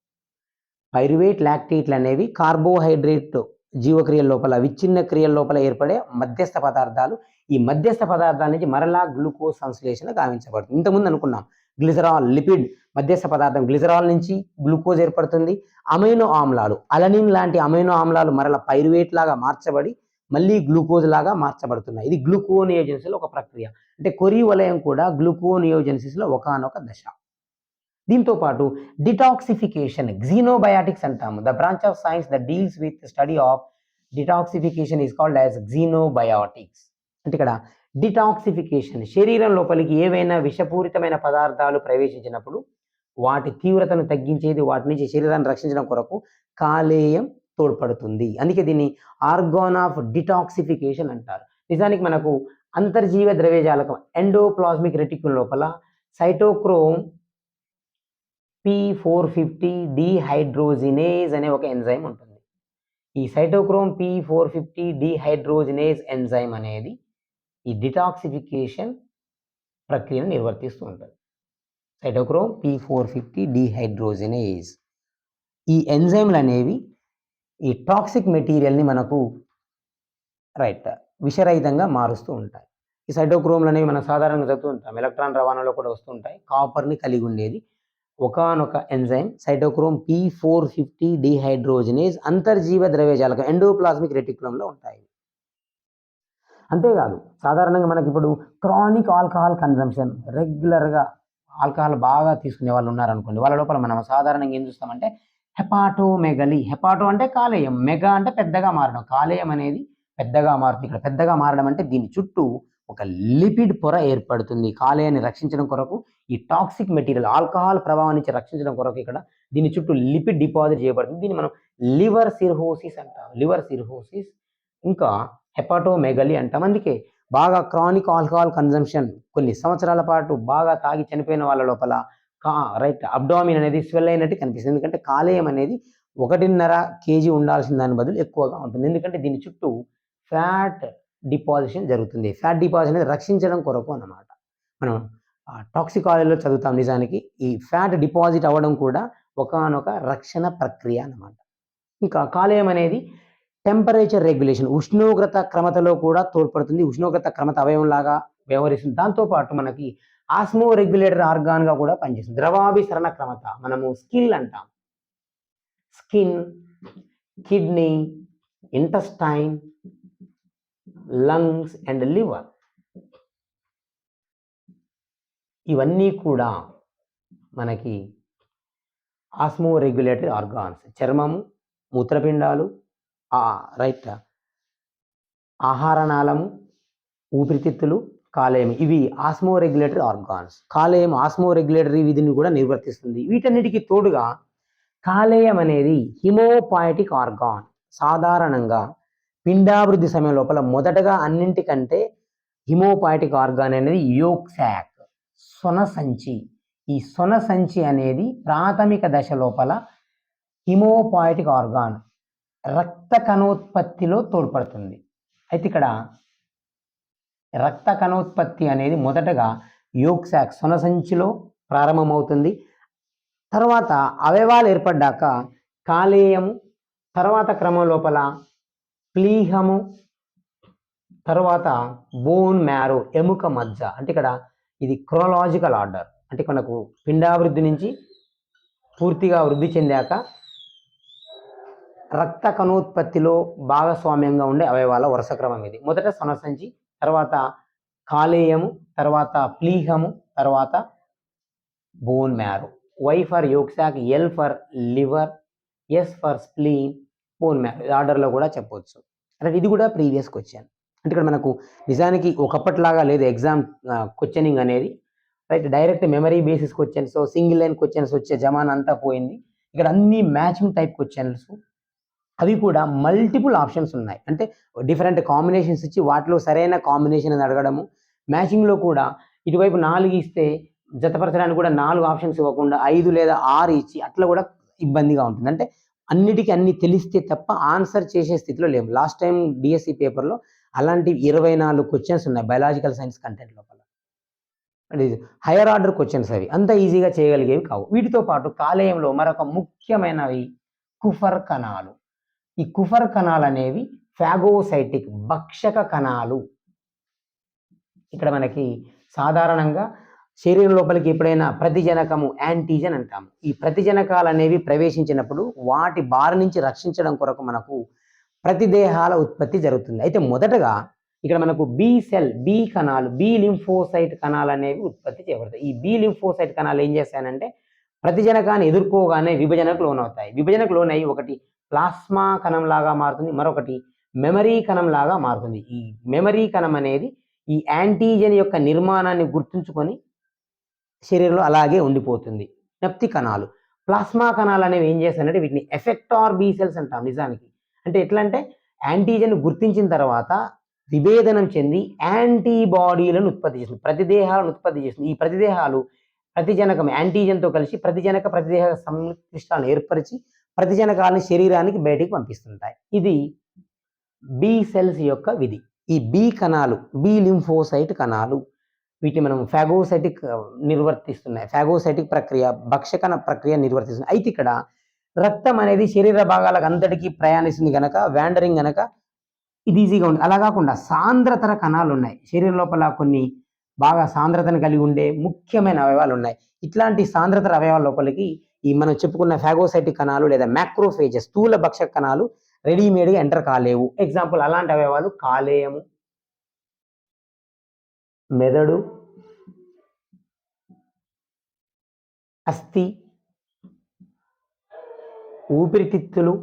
పైరువేట్, లాక్టేట్లు అనేవి కార్బోహైడ్రేట్ జీవక్రియల లోపల, విచ్ఛిన్న క్రియల లోపల ఏర్పడే మధ్యస్థ పదార్థాలు. ఈ మధ్యస్థ పదార్థాల నుంచి మరలా గ్లూకోజ్ సంశ్లేషణ గావించబడుతుంది. ఇంతకుముందు అనుకున్నాం గ్లిజరాల్, లిపిడ్ మధ్యస్థ పదార్థం, గ్లిజరాల్ నుంచి గ్లూకోజ్ ఏర్పడుతుంది. అమైనో ఆమ్లాలు, అలనిన్ లాంటి అమైనో ఆమ్లాలు మరలా పైరువేట్ లాగా మార్చబడి మళ్ళీ గ్లూకోజ్ లాగా మార్చబడుతున్నాయి. ఇది గ్లూకోనియోజెనసిస్లో ఒక ప్రక్రియ. అంటే కొరి వలయం కూడా గ్లూకోనియోజెనసిస్లో ఒకానొక దశ. దీంతో పాటు డిటాక్సిఫికేషన్, గ్జీనోబయాటిక్స్ అంటాము. The branch of science that deals with study of detoxification is called as xenobiotics. అంటే ఇక్కడ డిటాక్సిఫికేషన్, శరీరం లోపలికి ఏవైనా విషపూరితమైన పదార్థాలు ప్రవేశించినప్పుడు వాటి తీవ్రతను తగ్గించేది, వాటి నుంచి శరీరాన్ని రక్షించడం కొరకు కాలేయం తోడ్పడుతుంది. అందుకే దీన్ని ఆర్గాన్ ఆఫ్ డిటాక్సిఫికేషన్ అంటారు. నిజానికి మనకు అంతర్జీవ ద్రవ్యజాలకం ఎండోప్లాస్మిక్ రెటిక్యులం లోపల సైటోక్రోమ్ P450 డీహైడ్రోజినేజ్ అనే ఒక ఎంజైమ్ ఉంటుంది. ఈ సైటోక్రోమ్ P450 డీహైడ్రోజినేజ్ ఎంజైమ్ అనేది ఈ డిటాక్సిఫికేషన్ ప్రక్రియను నిర్వర్తిస్తూ ఉంటుంది. Cytochrome P450 డీహైడ్రోజినేజ్. ఈ ఎంజైమ్లు అనేవి ఈ టాక్సిక్ మెటీరియల్ని మనకు రైట్ విషరహితంగా మారుస్తూ ఉంటాయి. ఈ సైటోక్రోమ్లు అనేవి మనం సాధారణంగా చదువుతూ ఉంటాం, ఎలక్ట్రాన్ రవాణాలో కూడా వస్తుంటాయి. కాపర్ని కలిగి ఉండేది ఒకానొక ఎంజైమ్ సైటోక్రోమ్ P450 డీహైడ్రోజినేజ్ అంతర్జీవ ద్రవ్యజాలకం ఎండోప్లాస్మిక్ రెటిక్యులంలో ఉంటాయి. అంతేకాదు సాధారణంగా మనకి ఇప్పుడు క్రానిక్ ఆల్కహాల్ కన్జంప్షన్, రెగ్యులర్గా ఆల్కహాల్ బాగా తీసుకునే వాళ్ళు ఉన్నారనుకోండి, వాళ్ళ లోపల మనం సాధారణంగా ఏం చూస్తామంటే హెపాటోమెగలీ. హెపాటో అంటే కాలేయం, మెగా అంటే పెద్దగా మారడం. కాలేయం అనేది పెద్దగా మారుతుంది. ఇక్కడ పెద్దగా మారడం అంటే దీని చుట్టూ ఒక లిపిడ్ పొర ఏర్పడుతుంది. కాలేయాన్ని రక్షించడం కొరకు ఈ టాక్సిక్ మెటీరియల్ ఆల్కహాల్ ప్రభావం నుంచి రక్షించడం కొరకు ఇక్కడ దీని చుట్టూ లిపిడ్ డిపాజిట్ చేయబడుతుంది. దీన్ని మనం లివర్ సిర్హోసిస్ అంటాం. లివర్ సిర్హోసిస్ ఇంకా హెపాటోమెగలీ అంటాం. అందుకే బాగా క్రానిక్ ఆల్కహాల్ కన్జంప్షన్ కొన్ని సంవత్సరాల పాటు బాగా తాగి చనిపోయిన వాళ్ళ లోపల అబ్డామిన్ అనేది స్వెల్ అయినట్టు కనిపిస్తుంది. ఎందుకంటే కాలేయం అనేది 1.5 కేజీ ఉండాల్సిన దాని బదులు ఎక్కువగా ఉంటుంది. ఎందుకంటే దీని చుట్టూ ఫ్యాట్ డిపాజిషన్ జరుగుతుంది. ఫ్యాట్ డిపాజిషన్ అనేది రక్షించడం కొరకు అన్నమాట. మనం టాక్సికాలజీలో చదువుతాం. నిజానికి ఈ ఫ్యాట్ డిపాజిట్ అవ్వడం కూడా ఒకానొక రక్షణ ప్రక్రియ అన్నమాట. ఇంకా కాలేయం అనేది టెంపరేచర్ రెగ్యులేషన్ ఉష్ణోగ్రత క్రమతలో కూడా తోడ్పడుతుంది. ఉష్ణోగ్రత క్రమత అవయవంలాగా వ్యవహరిస్తుంది. దాంతోపాటు మనకి ఆస్మో రెగ్యులేటర్ ఆర్గాన్గా కూడా పనిచేస్తుంది. ద్రవాభిసరణ క్రమత మనము స్కిల్ అంటాం. Skin, kidney, intestine, lungs and liver ఇవన్నీ కూడా మనకి ఆస్మో రెగ్యులేటరీ ఆర్గాన్స్. చర్మము, మూత్రపిండాలు, ఆహార నాళము, ఊపిరితిత్తులు, కాలేయం ఇవి ఆస్మో రెగ్యులేటరీ ఆర్గాన్స్. కాలేయం ఆస్మో రెగ్యులేటరీ విధిని కూడా నిర్వర్తిస్తుంది. వీటన్నిటికీ తోడుగా కాలేయం అనేది హిమోపాయటిక్ ఆర్గాన్. సాధారణంగా పిండాభివృద్ధి సమయం లోపల మొదటగా అన్నింటికంటే హిమోపాయటిక్ ఆర్గాన్ అనేది యోక్ శాక్, సొన సంచి. ఈ సొన సంచి అనేది ప్రాథమిక దశ లోపల హిమోపాయటిక్ ఆర్గాన్ రక్త కణోత్పత్తిలో తోడ్పడుతుంది. అయితే ఇక్కడ రక్త కణోత్పత్తి అనేది మొదటగా యోక్ శాక్ సొన సంచిలో ప్రారంభమవుతుంది. తర్వాత అవయవాలు ఏర్పడ్డాక కాలేయము, తర్వాత క్రమం లోపల ప్లీహము, తర్వాత బోన్ మ్యారో ఎముక మజ్జ. అంటే ఇక్కడ ఇది క్రోలాజికల్ ఆర్డర్. అంటే మనకు పిండాభివృద్ధి నుంచి పూర్తిగా వృద్ధి చెందాక రక్త కణోత్పత్తిలో భాగస్వామ్యంగా ఉండే అవయవాల వరుస క్రమం ఇది. మొదట సొనసంచి, తర్వాత కాలేయము, తర్వాత ప్లీహము, తర్వాత bone marrow. Y for yolk sac, L for liver, S for spleen, bone marrow ఆర్డర్లో కూడా చెప్పవచ్చు. అంటే ఇది కూడా ప్రీవియస్ క్వశ్చన్. అంటే ఇక్కడ మనకు నిజానికి ఒకప్పటిలాగా లేదు ఎగ్జామ్ క్వశ్చనింగ్ అనేది. Direct memory basis questions, single line questions వచ్చే జమాన్ అంతా పోయింది. ఇక్కడ అన్ని మ్యాచింగ్ టైప్ క్వశ్చన్స్, అవి కూడా మల్టిపుల్ ఆప్షన్స్ ఉన్నాయి. అంటే డిఫరెంట్ కాంబినేషన్స్ ఇచ్చి వాటిలో సరైన కాంబినేషన్ అని అడగడము. మ్యాచింగ్లో కూడా ఇటువైపు 4 ఇస్తే జతపరచడానికి కూడా 4 ఆప్షన్స్ ఇవ్వకుండా 5 లేదా 6 ఇచ్చి అట్లా కూడా ఇబ్బందిగా ఉంటుంది. అంటే అన్నిటికీ అన్ని తెలిస్తే తప్ప ఆన్సర్ చేసే స్థితిలో లేవు. లాస్ట్ టైం డిఎస్సి పేపర్లో అలాంటి 24 క్వశ్చన్స్ ఉన్నాయి బయాలజికల్ సైన్స్ కంటెంట్ లోపల. అంటే హైయర్ ఆర్డర్ క్వశ్చన్స్ అవి అంత ఈజీగా చేయగలిగేవి కావు. వీటితో పాటు కాలేయంలో మరొక ముఖ్యమైనవి కుఫర్ కణాలు. ఈ కుఫర్ కణాలు అనేవి ఫాగోసైటిక్ భక్షక కణాలు. ఇక్కడ మనకి సాధారణంగా శరీరం లోపలికి ఎప్పుడైనా ప్రతిజనకము యాంటీజన్ అంటాము. ఈ ప్రతిజనకాలు అనేవి ప్రవేశించినప్పుడు వాటి బారి నుంచి రక్షించడం కొరకు మనకు ప్రతిదేహాల ఉత్పత్తి జరుగుతుంది. అయితే మొదటగా ఇక్కడ మనకు బి సెల్, బి కణాలు, బి లింఫోసైట్ కణాలు అనేవి ఉత్పత్తి చేయబడతాయి. ఈ బి లింఫోసైట్ కణాలు ఏం చేస్తాయంటే ప్రతిజనకాన్ని ఎదుర్కోగానే విభజనకు లోనవుతాయి. విభజనకు లోనై ఒకటి ప్లాస్మా కణం లాగా మారుతుంది, మరొకటి మెమరీ కణం లాగా మారుతుంది. ఈ మెమరీ కణం అనేది ఈ యాంటీజన్ యొక్క నిర్మాణాన్ని గుర్తుంచుకొని శరీరంలో అలాగే ఉండిపోతుంది. జ్ఞప్తి కణాలు, ప్లాస్మా కణాలు అనేవి ఏం చేస్తాయంటే వీటిని ఎఫెక్టార్ బి సెల్స్ అంటాం. నిజానికి అంటే ఎట్లా అంటే యాంటీజన్ గుర్తించిన తర్వాత విభేదనం చెంది యాంటీబాడీలను ఉత్పత్తి చేస్తుంది, ప్రతిదేహాలను ఉత్పత్తి చేస్తుంది. ఈ ప్రతిదేహాలు ప్రతిజనకం యాంటీజన్తో కలిసి ప్రతిదేహ సంక్లిష్టాలను ఏర్పరిచి ప్రతిజనకాలను శరీరానికి బయటికి పంపిస్తుంటాయి. ఇది బి సెల్స్ యొక్క విధి. ఈ బి కణాలు, బి లింఫోసైట్ కణాలు, వీటిని మనం ఫాగోసైటిక్ నిర్వర్తిస్తున్నాయి. ఫాగోసైటిక్ ప్రక్రియ, భక్షకణ ప్రక్రియ నిర్వర్తిస్తున్నాయి. అయితే ఇక్కడ రక్తం అనేది శరీర భాగాలకు అంతటికీ ప్రయాణిస్తుంది కనుక వ్యాండరింగ్ కనుక ఇది ఈజీగా ఉంది. అలా కాకుండా సాంద్రతర కణాలు ఉన్నాయి. శరీరం లోపల కొన్ని బాగా సాంద్రతను కలిగి ఉండే ముఖ్యమైన అవయవాలు ఉన్నాయి. ఇట్లాంటి సాంద్రతర అవయవాల లోపలికి ఈ మనం చెప్పుకున్న ఫాగోసైటిక్ కణాలు లేదా మ్యాక్రోఫేజెస్ స్థూల భక్షక కణాలు రెడీమేడ్గా ఎంటర్ కాలేవు. ఎగ్జాంపుల్ అలాంటి అవయవాలు కాలేయము, మెదడు, అస్థి, ఊపిరితిత్తులు,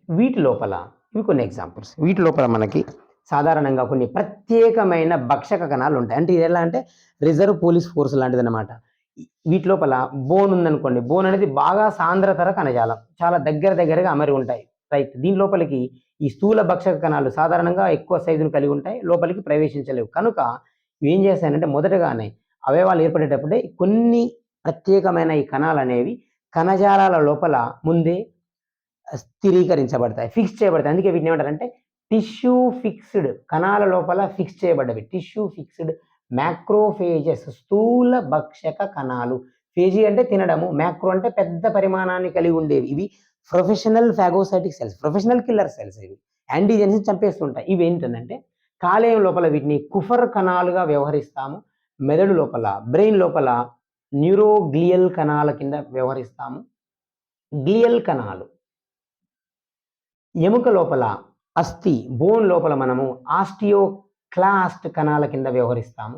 వీటి లోపల ఇవి కొన్ని ఎగ్జాంపుల్స్. వీటి లోపల మనకి సాధారణంగా కొన్ని ప్రత్యేకమైన భక్షక కణాలు ఉంటాయి. అంటే ఇది ఎలా అంటే రిజర్వ్ పోలీస్ ఫోర్స్ లాంటిదన్నమాట. వీటి లోపల బోన్ ఉందనుకోండి. బోన్ అనేది బాగా సాంద్రతర కణజాలం. చాలా దగ్గరగా అమరి ఉంటాయి. రైట్. దీని లోపలికి ఈ స్థూల భక్షక కణాలు సాధారణంగా ఎక్కువ సైజును కలిగి ఉంటాయి. లోపలికి ప్రవేశించలేవు. కనుక ఇవేం చేస్తాయంటే మొదటగానే అవయవాలు ఏర్పడేటప్పుడే కొన్ని ప్రత్యేకమైన ఈ కణాలనేవి కణజాలాల లోపల ముందే స్థిరీకరించబడతాయి, ఫిక్స్ చేయబడతాయి. అందుకే వీటిని ఏమంటారంటే టిష్యూ ఫిక్స్డ్, కణాల లోపల ఫిక్స్ చేయబడ్డవి. టిష్యూ ఫిక్స్డ్ మ్యాక్రోఫేజెస్, స్థూల భక్షక కణాలు. ఫేజీ అంటే తినడము, మ్యాక్రో అంటే పెద్ద పరిమాణాన్ని కలిగి ఉండేవి. ఇవి professional phagocytic cells, professional killer cells. ఇవి యాంటీజెన్స్ చంపేస్తుంటాయి. ఇవి ఏంటంటే కాలేయం లోపల వీటిని కుఫర్ కణాలుగా వ్యవహరిస్తాము. మెదడు లోపల, బ్రెయిన్ లోపల న్యూరోగ్లియల్ కణాల కింద వ్యవహరిస్తాము. గ్లియల్ కణాలు ఎముక లోపల, అస్థి బోన్ లోపల మనము ఆస్టియోక్లాస్ట్ కణాల కింద వ్యవహరిస్తాము.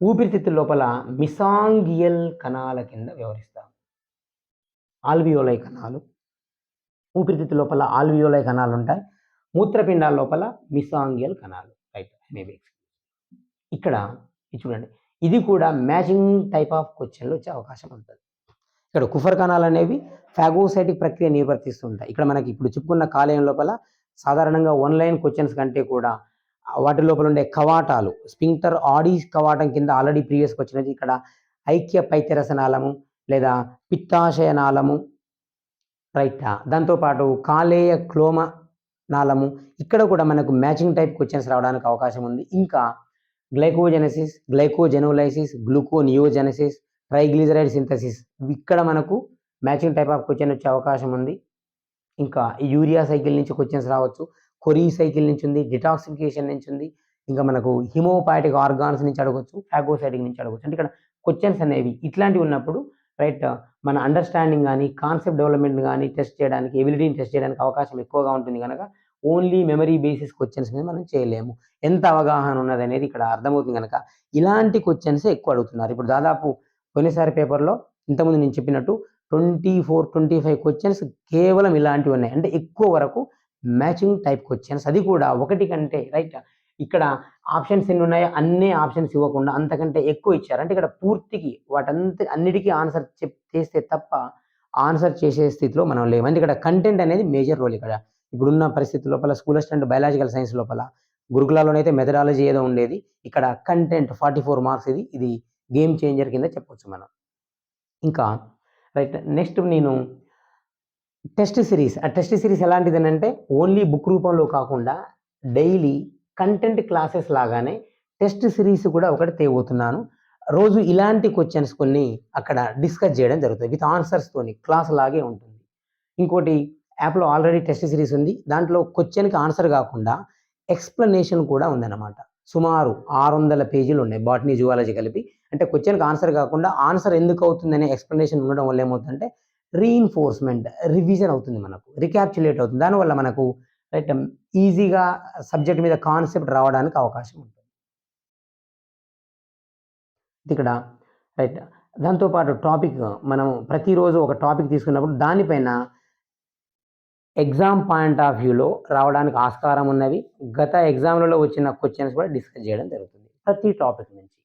ఊపిరితిత్తుల లోపల మిసాంగియల్ కణాల కింద వ్యవహరిస్తాము. ఆల్వియోలై కణాలు, ఊపిరితిత్తుల లోపల ఆల్వియోలై కణాలు ఉంటాయి. మూత్రపిండాల లోపల మిసాంగియల్ కణాలు. రైట్. మేబీ ఇక్కడ చూడండి, ఇది కూడా మ్యాచింగ్ టైప్ ఆఫ్ క్వశ్చన్లు వచ్చే అవకాశం ఉంటుంది. ఇక్కడ కుఫర్ కణాలు అనేవి ఫాగోసైటిక్ ప్రక్రియ నిర్వర్తిస్తుంటాయి. ఇక్కడ మనకి ఇప్పుడు చెప్పుకున్న కాలేయం లోపల సాధారణంగా లైన్ క్వశ్చన్స్ కంటే కూడా వాటి లోపల ఉండే కవాటాలు, స్పింక్టర్ ఆడీస్ కవాటం కింద ఆల్రెడీ ప్రీవియస్కి వచ్చినది. ఇక్కడ ఐక్య పైత్యరసనాళము లేదా పిత్తాశయనాళము, రైట్. దాంతోపాటు కాలేయ క్లోమ నాళము, ఇక్కడ కూడా మనకు మ్యాచింగ్ టైప్ క్వశ్చన్స్ రావడానికి అవకాశం ఉంది. ఇంకా గ్లైకోజెనసిస్, గ్లైకోజెనోలైసిస్, గ్లూకోనియోజెనసిస్, ట్రైగ్లిజరైడ్ సింథసిస్, ఇక్కడ మనకు మ్యాచింగ్ టైప్ ఆఫ్ క్వశ్చన్ వచ్చే అవకాశం ఉంది. ఇంకా యూరియా సైకిల్ నుంచి క్వశ్చన్స్ రావచ్చు, కొరీ సైకిల్ నుంచి ఉంది, డిటాక్సిఫికేషన్ నుంచి ఉంది, ఇంకా మనకు హిమోపాటిక్ ఆర్గాన్స్ నుంచి అడగవచ్చు, ఫాగోసైటిక్ నుంచి అడగవచ్చు. అంటే ఇక్కడ క్వశ్చన్స్ అనేవి ఇట్లాంటివి ఉన్నప్పుడు రైట్ మన అండర్స్టాండింగ్ కానీ కాన్సెప్ట్ డెవలప్మెంట్ కానీ టెస్ట్ చేయడానికి, ఎబిలిటీని టెస్ట్ చేయడానికి అవకాశం ఎక్కువగా ఉంటుంది కనుక ఓన్లీ మెమరీ బేసిస్ క్వశ్చన్స్ మీద మనం చేయలేము. ఎంత అవగాహన ఉన్నది అనేది ఇక్కడ అర్థమవుతుంది కనుక ఇలాంటి క్వశ్చన్స్ ఎక్కువ అడుగుతున్నారు. ఇప్పుడు దాదాపు కొన్నిసారి పేపర్లో ఇంతకుముందు నేను చెప్పినట్టు 24-25 క్వశ్చన్స్ కేవలం ఇలాంటివి ఉన్నాయి. అంటే ఎక్కువ వరకు మ్యాచింగ్ టైప్ క్వశ్చన్స్, అది కూడా ఒకటి కంటే రైట్. ఇక్కడ ఆప్షన్స్ ఎన్ని ఉన్నాయో అన్ని ఆప్షన్స్ ఇవ్వకుండా అంతకంటే ఎక్కువ ఇచ్చారు. అంటే ఇక్కడ పూర్తికి అన్నిటికీ ఆన్సర్ చేస్తే తప్ప ఆన్సర్ చేసే స్థితిలో మనం లేము. అంటే ఇక్కడ కంటెంట్ అనేది మేజర్ రోల్. ఇక్కడ ఇప్పుడున్న పరిస్థితి లోపల స్కూల్ అసిస్టెంట్ బయాలజికల్ సైన్స్ లోపల గురుకులాల్లోనైతే మెథడాలజీ ఏదో ఉండేది, ఇక్కడ కంటెంట్ 44 మార్క్స్. ఇది గేమ్ చేంజర్ కింద చెప్పొచ్చు మనం. ఇంకా రైట్. నెక్స్ట్ నేను టెస్ట్ సిరీస్, ఆ టెస్ట్ సిరీస్ ఎలాంటిదని అంటే ఓన్లీ బుక్ రూపంలో కాకుండా డైలీ కంటెంట్ క్లాసెస్ లాగానే టెస్ట్ సిరీస్ కూడా ఒకటి తేబోతున్నాను. రోజు ఇలాంటి క్వశ్చన్స్ కొన్ని అక్కడ డిస్కస్ చేయడం జరుగుతుంది విత్ ఆన్సర్స్తోని, క్లాస్ లాగే ఉంటుంది. ఇంకోటి యాప్లో ఆల్రెడీ టెస్ట్ సిరీస్ ఉంది, దాంట్లో క్వశ్చన్కి ఆన్సర్ కాకుండా ఎక్స్ప్లెనేషన్ కూడా ఉందన్నమాట. సుమారు 600 పేజీలు ఉన్నాయి బాటనీ జువాలజీ కలిపి. అంటే క్వశ్చన్కి ఆన్సర్ కాకుండా ఆన్సర్ ఎందుకు అవుతుందనే ఎక్స్ప్లెనేషన్ ఉండడం వల్ల ఏమవుతుందంటే రీఇన్ఫోర్స్మెంట్, రివిజన్ అవుతుంది, మనకు రిక్యాప్చులేట్ అవుతుంది. దానివల్ల మనకు రైట్ ఈజీగా సబ్జెక్ట్ మీద కాన్సెప్ట్ రావడానికి అవకాశం ఉంటుంది ఇక్కడ. రైట్. దాంతోపాటు టాపిక్ మనం ప్రతిరోజు ఒక టాపిక్ తీసుకున్నప్పుడు దానిపైన ఎగ్జామ్ పాయింట్ ఆఫ్ వ్యూలో రావడానికి ఆస్కారం ఉన్నవి. గత ఎగ్జామ్లలో వచ్చిన క్వశ్చన్స్ కూడా డిస్కస్ చేయడం జరుగుతుంది ప్రతి టాపిక్ నుంచి.